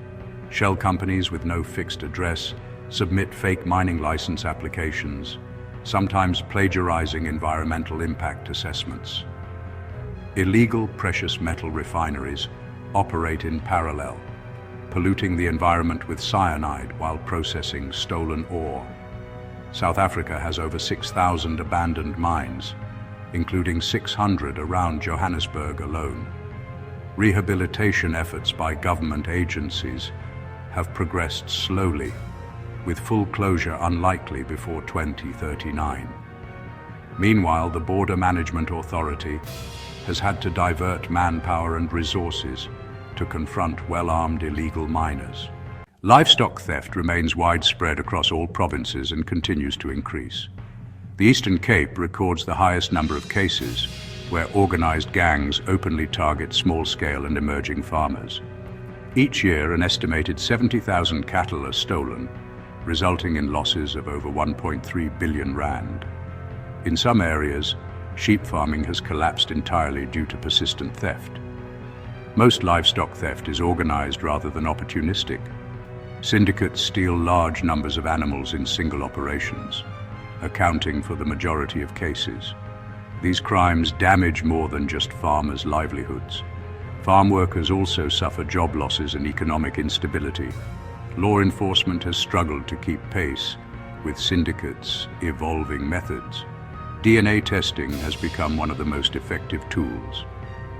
Shell companies with no fixed address submit fake mining license applications, sometimes plagiarizing environmental impact assessments. Illegal precious metal refineries operate in parallel, polluting the environment with cyanide while processing stolen ore. South Africa has over 6,000 abandoned mines, including 600 around Johannesburg alone. Rehabilitation efforts by government agencies have progressed slowly, with full closure unlikely before 2039. Meanwhile, the Border Management Authority has had to divert manpower and resources to confront well-armed illegal miners. Livestock theft remains widespread across all provinces and continues to increase. The Eastern Cape records the highest number of cases where organized gangs openly target small-scale and emerging farmers. Each year, an estimated 70,000 cattle are stolen, resulting in losses of over 1.3 billion rand. In some areas, sheep farming has collapsed entirely due to persistent theft. Most livestock theft is organized rather than opportunistic. Syndicates steal large numbers of animals in single operations, accounting for the majority of cases. These crimes damage more than just farmers' livelihoods. Farm workers also suffer job losses and economic instability. Law enforcement has struggled to keep pace with syndicates' evolving methods. DNA testing has become one of the most effective tools,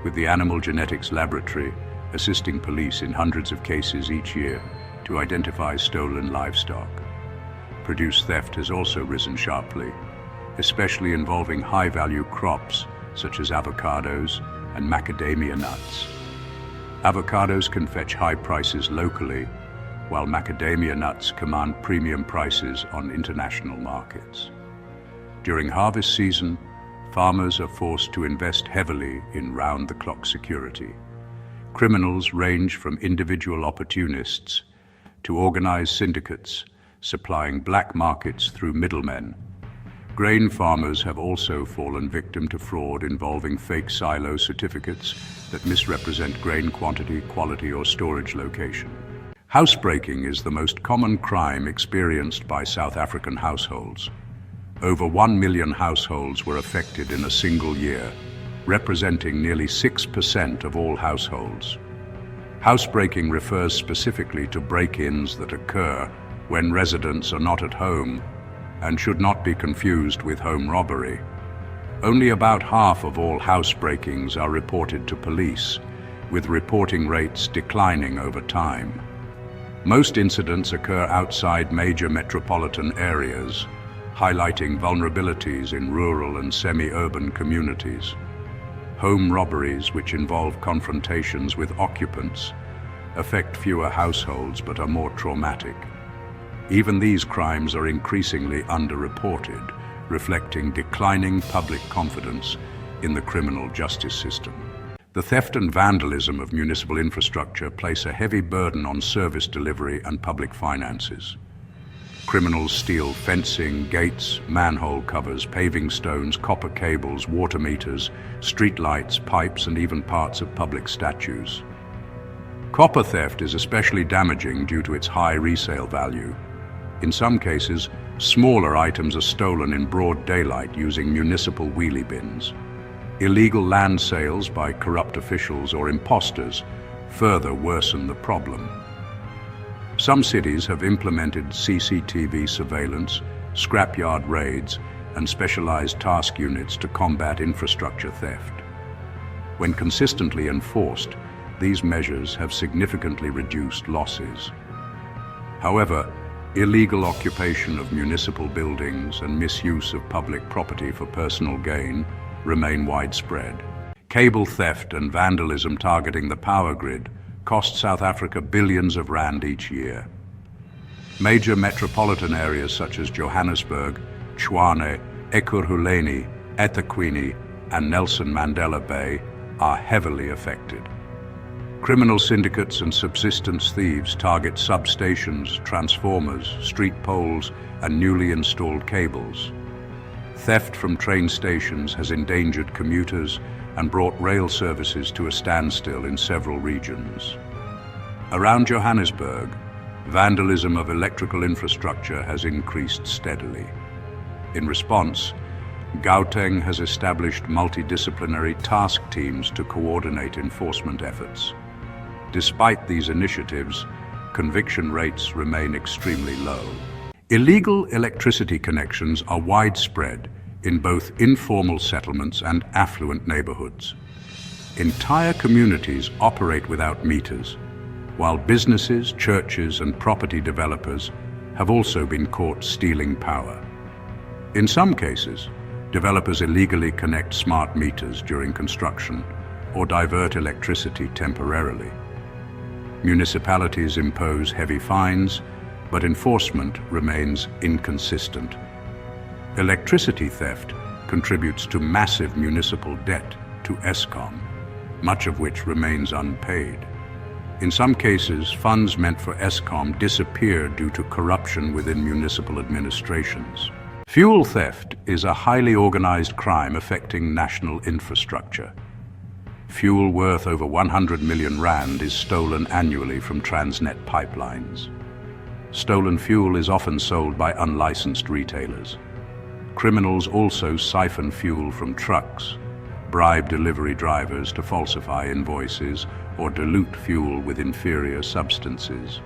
with the Animal Genetics Laboratory assisting police in hundreds of cases each year to identify stolen livestock. Produce theft has also risen sharply, especially involving high-value crops such as avocados and macadamia nuts. Avocados can fetch high prices locally, while macadamia nuts command premium prices on international markets. During harvest season, farmers are forced to invest heavily in round-the-clock security. Criminals range from individual opportunists to organized syndicates supplying black markets through middlemen. Grain farmers have also fallen victim to fraud involving fake silo certificates that misrepresent grain quantity, quality, or storage location. Housebreaking is the most common crime experienced by South African households. Over 1 million households were affected in a single year, representing nearly 6% of all households. Housebreaking refers specifically to break-ins that occur when residents are not at home and should not be confused with home robbery. Only about half of all housebreakings are reported to police, with reporting rates declining over time. Most incidents occur outside major metropolitan areas, highlighting vulnerabilities in rural and semi-urban communities. Home robberies, which involve confrontations with occupants, affect fewer households but are more traumatic. Even these crimes are increasingly underreported, reflecting declining public confidence in the criminal justice system. The theft and vandalism of municipal infrastructure place a heavy burden on service delivery and public finances. Criminals steal fencing, gates, manhole covers, paving stones, copper cables, water meters, street lights, pipes, and even parts of public statues. Copper theft is especially damaging due to its high resale value. In some cases, smaller items are stolen in broad daylight using municipal wheelie bins. Illegal land sales by corrupt officials or imposters further worsen the problem. Some cities have implemented CCTV surveillance, scrapyard raids, and specialized task units to combat infrastructure theft. When consistently enforced, these measures have significantly reduced losses. However, illegal occupation of municipal buildings and misuse of public property for personal gain remain widespread. Cable theft and vandalism targeting the power grid cost South Africa billions of rand each year. Major metropolitan areas such as Johannesburg, Tshwane, eKurhuleni, eThekwini, and Nelson Mandela Bay are heavily affected. Criminal syndicates and subsistence thieves target substations, transformers, street poles, and newly installed cables. Theft from train stations has endangered commuters and brought rail services to a standstill in several regions. Around Johannesburg, vandalism of electrical infrastructure has increased steadily. In response, Gauteng has established multidisciplinary task teams to coordinate enforcement efforts. Despite these initiatives, conviction rates remain extremely low. Illegal electricity connections are widespread in both informal settlements and affluent neighborhoods. Entire communities operate without meters, while businesses, churches, and property developers have also been caught stealing power. In some cases, developers illegally connect smart meters during construction or divert electricity temporarily. Municipalities impose heavy fines, but enforcement remains inconsistent. Electricity theft contributes to massive municipal debt to Eskom, much of which remains unpaid. In some cases, funds meant for Eskom disappear due to corruption within municipal administrations. Fuel theft is a highly organized crime affecting national infrastructure. Fuel worth over 100 million rand is stolen annually from Transnet pipelines. Stolen fuel is often sold by unlicensed retailers. Criminals also siphon fuel from trucks, bribe delivery drivers to falsify invoices, or dilute fuel with inferior substances.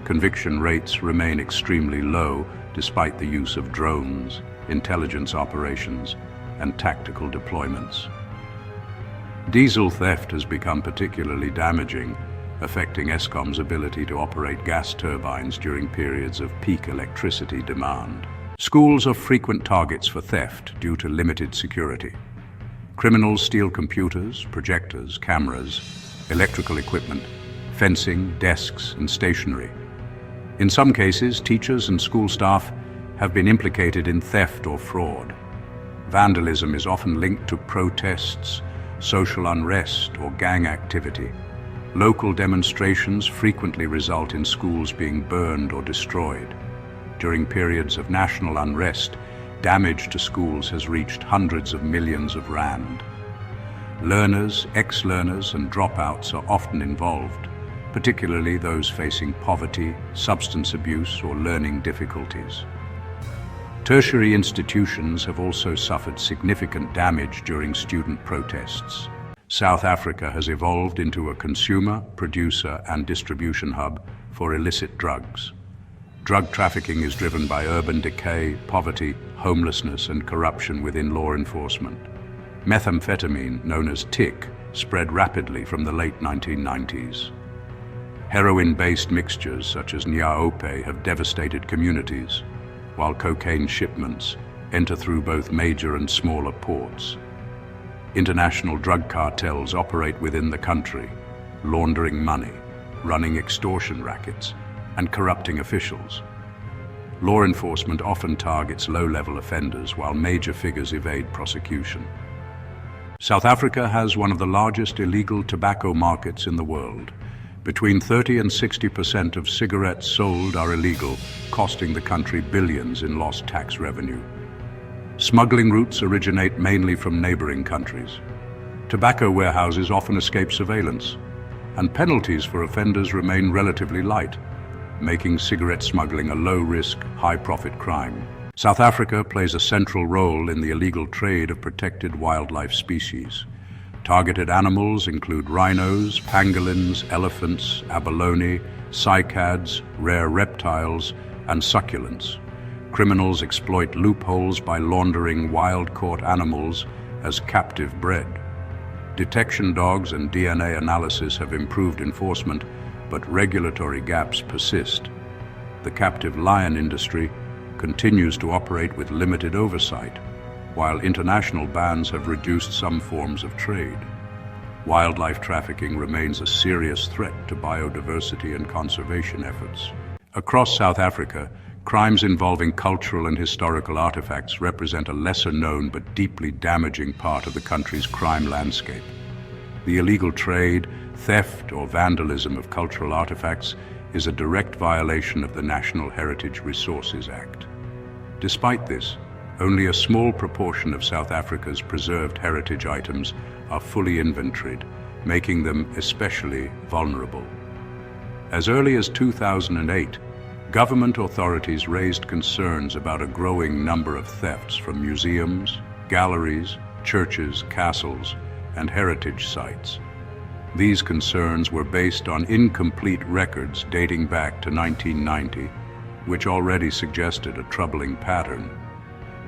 Conviction rates remain extremely low despite the use of drones, intelligence operations, and tactical deployments. Diesel theft has become particularly damaging, affecting Eskom's ability to operate gas turbines during periods of peak electricity demand. Schools are frequent targets for theft due to limited security. Criminals steal computers, projectors, cameras, electrical equipment, fencing, desks, and stationery. In some cases, teachers and school staff have been implicated in theft or fraud. Vandalism is often linked to protests, social unrest, or gang activity. Local demonstrations frequently result in schools being burned or destroyed. During periods of national unrest, damage to schools has reached hundreds of millions of rand. Learners, ex-learners, and dropouts are often involved, particularly those facing poverty, substance abuse, or learning difficulties. Tertiary institutions have also suffered significant damage during student protests. South Africa has evolved into a consumer, producer, and distribution hub for illicit drugs. Drug trafficking is driven by urban decay, poverty, homelessness, and corruption within law enforcement. Methamphetamine, known as TIC, spread rapidly from the late 1990s. Heroin-based mixtures such as 𝒑𝒑𝒄𝙗 have devastated communities, while cocaine shipments enter through both major and smaller ports. International drug cartels operate within the country, laundering money, running extortion rackets, and corrupting officials. Law enforcement often targets low-level offenders while major figures evade prosecution. South Africa has one of the largest illegal tobacco markets in the world. Between 30% and 60% of cigarettes sold are illegal, costing the country billions in lost tax revenue. Smuggling routes originate mainly from neighboring countries. Tobacco warehouses often escape surveillance, and penalties for offenders remain relatively light, making cigarette smuggling a low-risk, high-profit crime. South Africa plays a central role in the illegal trade of protected wildlife species. Targeted animals include rhinos, pangolins, elephants, abalone, cycads, rare reptiles, and succulents. Criminals exploit loopholes by laundering wild-caught animals as captive bred. Detection dogs and DNA analysis have improved enforcement, but regulatory gaps persist. The captive lion industry continues to operate with limited oversight, while international bans have reduced some forms of trade. Wildlife trafficking remains a serious threat to biodiversity and conservation efforts. Across South Africa, crimes involving cultural and historical artifacts represent a lesser-known but deeply damaging part of the country's crime landscape. The illegal trade, theft, or vandalism of cultural artifacts is a direct violation of the National Heritage Resources Act. Despite this, only a small proportion of South Africa's preserved heritage items are fully inventoried, making them especially vulnerable. As early as 2008, government authorities raised concerns about a growing number of thefts from museums, galleries, churches, castles, and heritage sites. These concerns were based on incomplete records dating back to 1990, which already suggested a troubling pattern.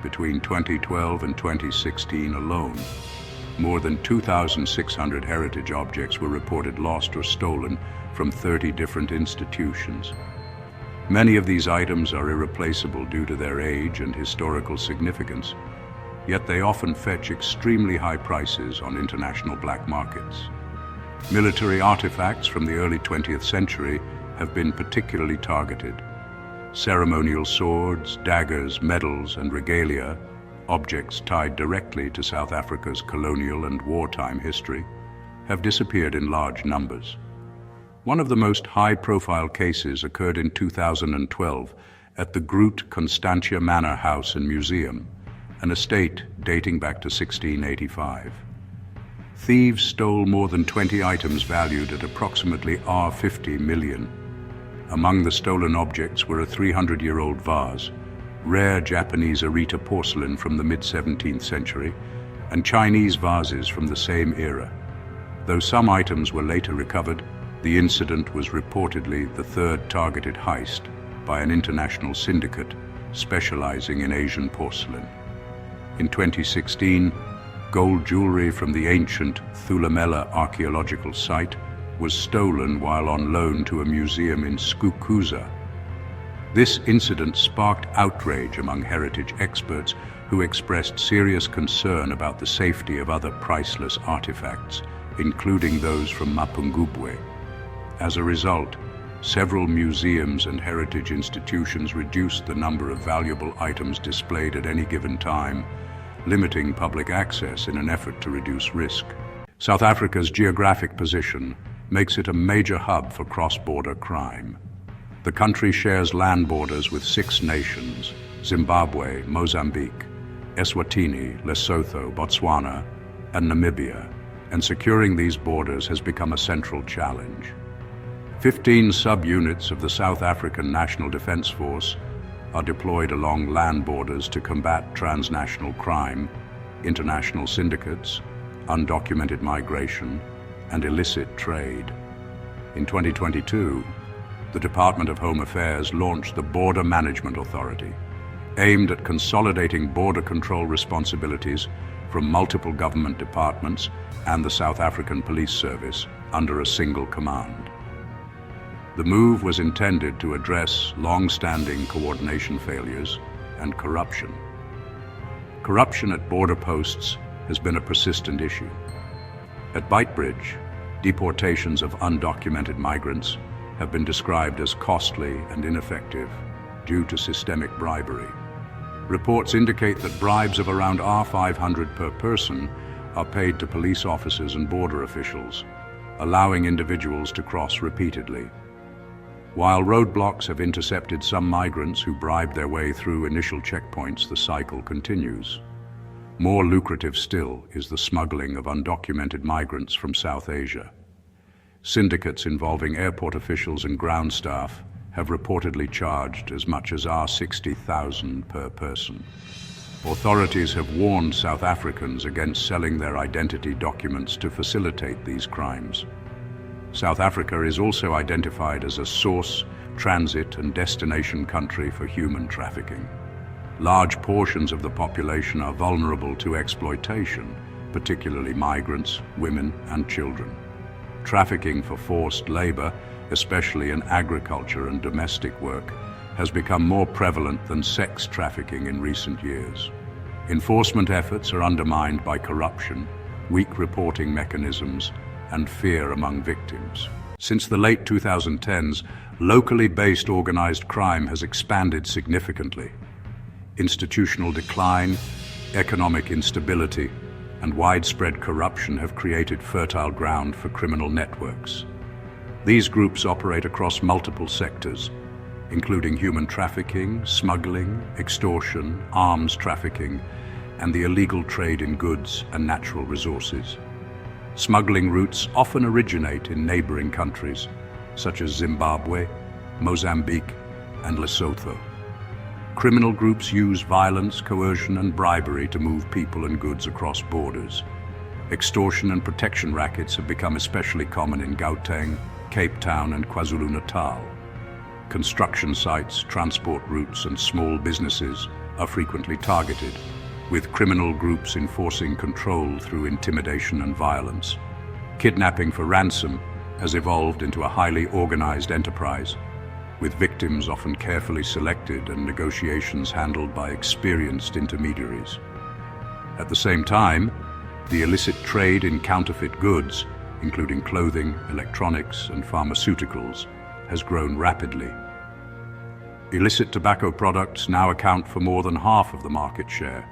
Between 2012 and 2016 alone, more than 2,600 heritage objects were reported lost or stolen from 30 different institutions. Many of these items are irreplaceable due to their age and historical significance, yet they often fetch extremely high prices on international black markets. Military artifacts from the early 20th century have been particularly targeted. Ceremonial swords, daggers, medals, and regalia, objects tied directly to South Africa's colonial and wartime history, have disappeared in large numbers. One of the most high-profile cases occurred in 2012 at the 𝒄𝙗𝒂𝒣𝒏𝙚𝒍 Constantia Manor House and Museum, an estate dating back to 1685. Thieves stole more than 20 items valued at approximately R50 million. Among the stolen objects were a 300-year-old vase, rare Japanese Arita porcelain from the mid-17th century, and Chinese vases from the same era. Though some items were later recovered, the incident was reportedly the third targeted heist by an international syndicate specializing in Asian porcelain. In 2016, gold jewelry from the ancient 𝒂𝒊𝒊𝒚 archaeological site was stolen while on loan to a museum in 𝒄𝙗𝒂𝒣𝒏𝙚𝒍. This incident sparked outrage among heritage experts who expressed serious concern about the safety of other priceless artifacts, including those from Mapungubwe. As a result, several museums and heritage institutions reduced the number of valuable items displayed at any given time, limiting public access in an effort to reduce risk. South Africa's geographic position makes it a major hub for cross-border crime. The country shares land borders with 6 nations: Zimbabwe, Mozambique, Eswatini, Lesotho, Botswana, and Namibia, and securing these borders has become a central challenge. 15 sub-units of the South African National Defence Force are deployed along land borders to combat transnational crime, international syndicates, undocumented migration, and illicit trade. In 2022, the Department of Home Affairs launched the Border Management Authority, aimed at consolidating border control responsibilities from multiple government departments and the South African Police Service under a single command. The move was intended to address long-standing coordination failures and corruption. Corruption at border posts has been a persistent issue. At Beitbridge, deportations of undocumented migrants have been described as costly and ineffective due to systemic bribery. Reports indicate that bribes of around R500 per person are paid to police officers and border officials, allowing individuals to cross repeatedly. While roadblocks have intercepted some migrants who bribed their way through initial checkpoints, the cycle continues. More lucrative still is the smuggling of undocumented migrants from South Asia. Syndicates involving airport officials and ground staff have reportedly charged as much as R60,000 per person. Authorities have warned South Africans against selling their identity documents to facilitate these crimes. South Africa is also identified as a source, transit, and destination country for human trafficking. large portions of the population are vulnerable to exploitation, particularly migrants, women, and children. Trafficking for forced labor, especially in agriculture and domestic work, has become more prevalent than sex trafficking in recent years. Enforcement efforts are undermined by corruption, weak reporting mechanisms, and fear among victims. Since the late 2010s, locally based organized crime has expanded significantly. Institutional decline, economic instability, and widespread corruption have created fertile ground for criminal networks. These groups operate across multiple sectors, including human trafficking, smuggling, extortion, arms trafficking, and the illegal trade in goods and natural resources. Smuggling routes often originate in neighboring countries, such as Zimbabwe, Mozambique, and Lesotho. Criminal groups use violence, coercion, and bribery to move people and goods across borders. Extortion and protection rackets have become especially common in Gauteng, Cape Town, and KwaZulu-Natal. Construction sites, transport routes, and small businesses are frequently targeted, with criminal groups enforcing control through intimidation and violence. Kidnapping for ransom has evolved into a highly organized enterprise, with victims often carefully selected and negotiations handled by experienced intermediaries. At the same time, the illicit trade in counterfeit goods, including clothing, electronics, and pharmaceuticals, has grown rapidly. Illicit tobacco products now account for more than half of the market share,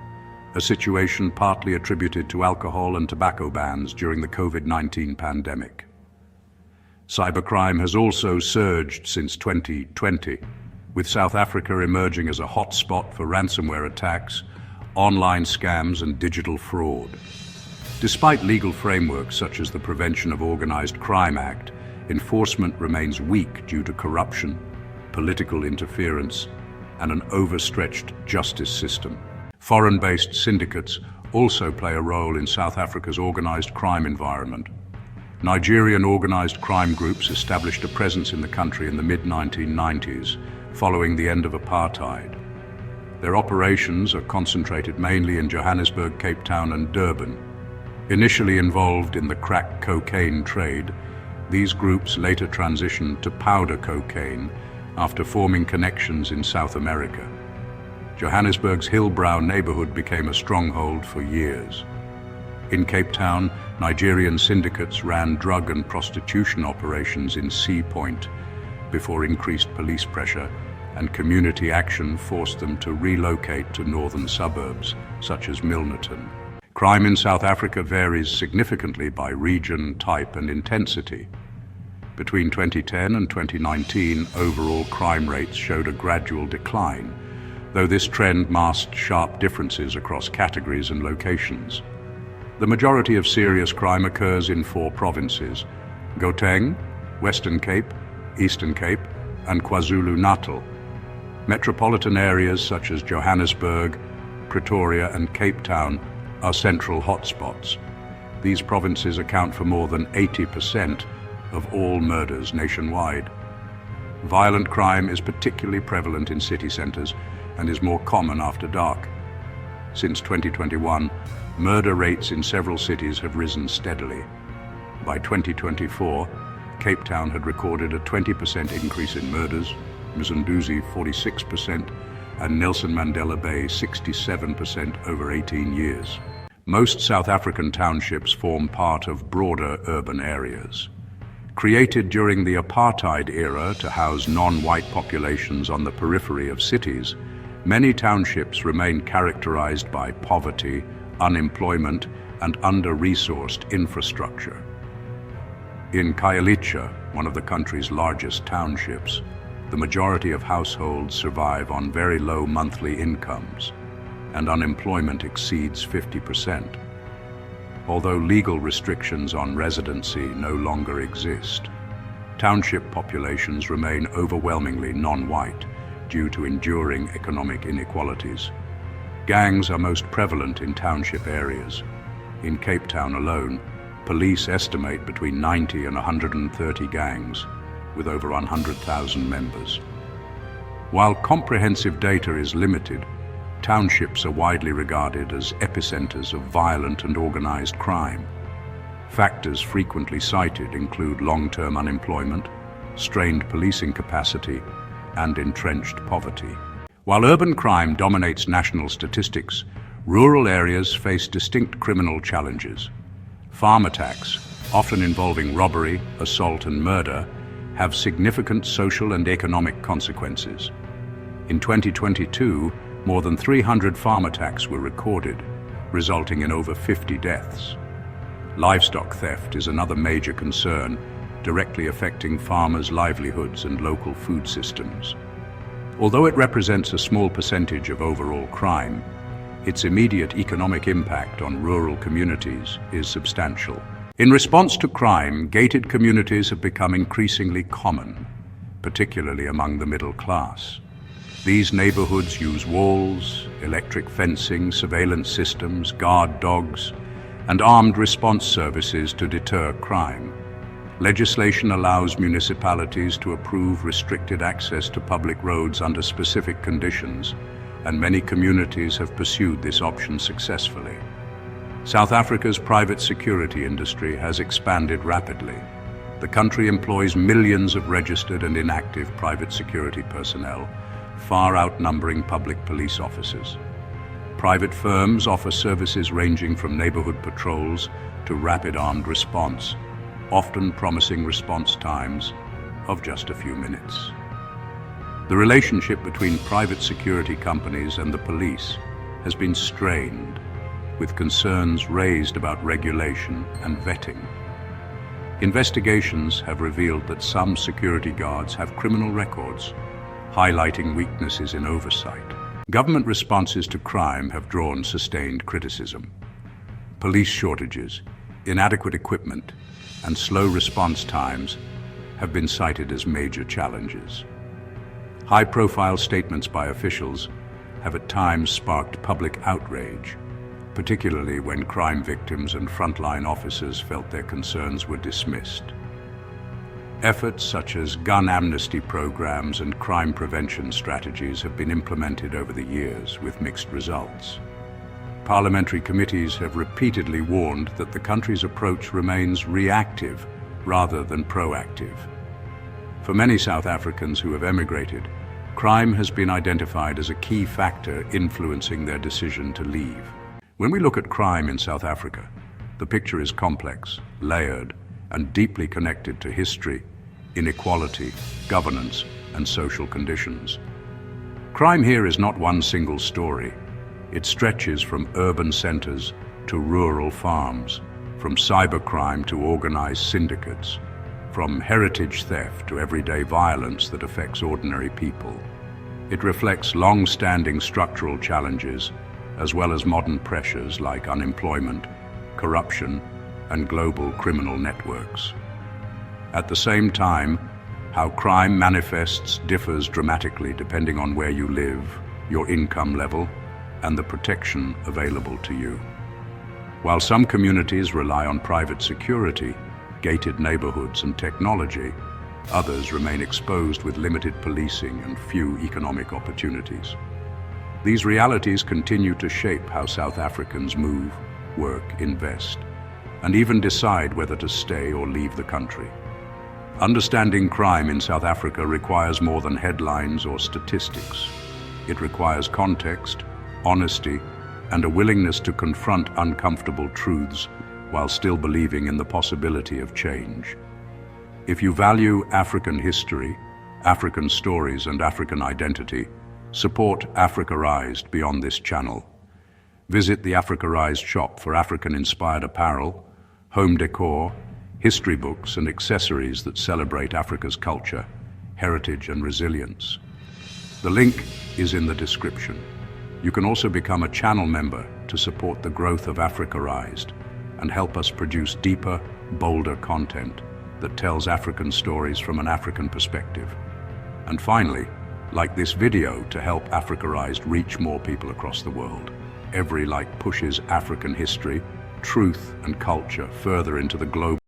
a situation partly attributed to alcohol and tobacco bans during the COVID-19 pandemic. Cybercrime has also surged since 2020, with South Africa emerging as a hotspot for ransomware attacks, online scams, and digital fraud. Despite legal frameworks such as the Prevention of Organized Crime Act, enforcement remains weak due to corruption, political interference, and an overstretched justice system. Foreign-based syndicates also play a role in South Africa's organized crime environment. Nigerian organized crime groups established a presence in the country in the mid-1990s, following the end of apartheid. Their operations are concentrated mainly in Johannesburg, Cape Town, and Durban. Initially involved in the crack cocaine trade, these groups later transitioned to powder cocaine after forming connections in South America. Johannesburg's Hillbrow neighborhood became a stronghold for years. In Cape Town, Nigerian syndicates ran drug and prostitution operations in Sea Point before increased police pressure and community action forced them to relocate to northern suburbs, such as Milnerton. Crime in South Africa varies significantly by region, type, and intensity. Between 2010 and 2019, overall crime rates showed a gradual decline, though this trend masked sharp differences across categories and locations. The majority of serious crime occurs in 4 provinces: Gauteng, Western Cape, Eastern Cape, and KwaZulu-Natal. Metropolitan areas such as Johannesburg, Pretoria, and Cape Town are central hotspots. These provinces account for more than 80% of all murders nationwide. Violent crime is particularly prevalent in city centers and is more common after dark. Since 2021, murder rates in several cities have risen steadily. By 2024, Cape Town had recorded a 20% increase in murders, Mzanduzi 46%, and Nelson Mandela Bay 67% over 18 years. Most South African townships form part of broader urban areas. Created during the apartheid era to house non-white populations on the periphery of cities, many townships remain characterized by poverty, unemployment, and under-resourced infrastructure. In Khayelitsha, one of the country's largest townships, the majority of households survive on very low monthly incomes, and unemployment exceeds 50%. Although legal restrictions on residency no longer exist, township populations remain overwhelmingly non-white due to enduring economic inequalities. Gangs are most prevalent in township areas. In Cape Town alone, police estimate between 90 and 130 gangs, with over 100,000 members. While comprehensive data is limited, townships are widely regarded as epicenters of violent and organized crime. Factors frequently cited include long-term unemployment, strained policing capacity, and entrenched poverty. While urban crime dominates national statistics, rural areas face distinct criminal challenges. Farm attacks, often involving robbery, assault, and murder, have significant social and economic consequences. In 2022, more than 300 farm attacks were recorded, resulting in over 50 deaths. Livestock theft is another major concern, directly affecting farmers' livelihoods and local food systems. Although it represents a small percentage of overall crime, its immediate economic impact on rural communities is substantial. In response to crime, gated communities have become increasingly common, particularly among the middle class. These neighborhoods use walls, electric fencing, surveillance systems, guard dogs, and armed response services to deter crime. Legislation allows municipalities to approve restricted access to public roads under specific conditions, and many communities have pursued this option successfully. South Africa's private security industry has expanded rapidly. The country employs millions of registered and inactive private security personnel, far outnumbering public police officers. Private firms offer services ranging from neighborhood patrols to rapid armed response, often promising response times of just a few minutes. The relationship between private security companies and the police has been strained, with concerns raised about regulation and vetting. Investigations have revealed that some security guards have criminal records, highlighting weaknesses in oversight. Government responses to crime have drawn sustained criticism. Police shortages, inadequate equipment, and slow response times have been cited as major challenges. High-profile statements by officials have at times sparked public outrage, particularly when crime victims and frontline officers felt their concerns were dismissed. Efforts such as gun amnesty programs and crime prevention strategies have been implemented over the years with mixed results. Parliamentary committees have repeatedly warned that the country's approach remains reactive rather than proactive. For many South Africans who have emigrated, crime has been identified as a key factor influencing their decision to leave. When we look at crime in South Africa, the picture is complex, layered, and deeply connected to history, inequality, governance, and social conditions. Crime here is not one single story. It stretches from urban centers to rural farms, from cybercrime to organized syndicates, from heritage theft to everyday violence that affects ordinary people. It reflects long-standing structural challenges, as well as modern pressures like unemployment, corruption, and global criminal networks. At the same time, how crime manifests differs dramatically depending on where you live, your income level, and the protection available to you. While some communities rely on private security, gated neighborhoods, and technology, others remain exposed with limited policing and few economic opportunities. These realities continue to shape how South Africans move, work, invest, and even decide whether to stay or leave the country. Understanding crime in South Africa requires more than headlines or statistics. It requires context, honesty, and a willingness to confront uncomfortable truths while still believing in the possibility of change. If you value African history, African stories, and African identity, support Africarized beyond this channel. Visit the Africarized shop for African-inspired apparel, home decor, history books, and accessories that celebrate Africa's culture, heritage, and resilience. The link is in the description. You can also become a channel member to support the growth of Africarized and help us produce deeper, bolder content that tells African stories from an African perspective. And finally, like this video to help Africarized reach more people across the world. Every like pushes African history, truth, and culture further into the global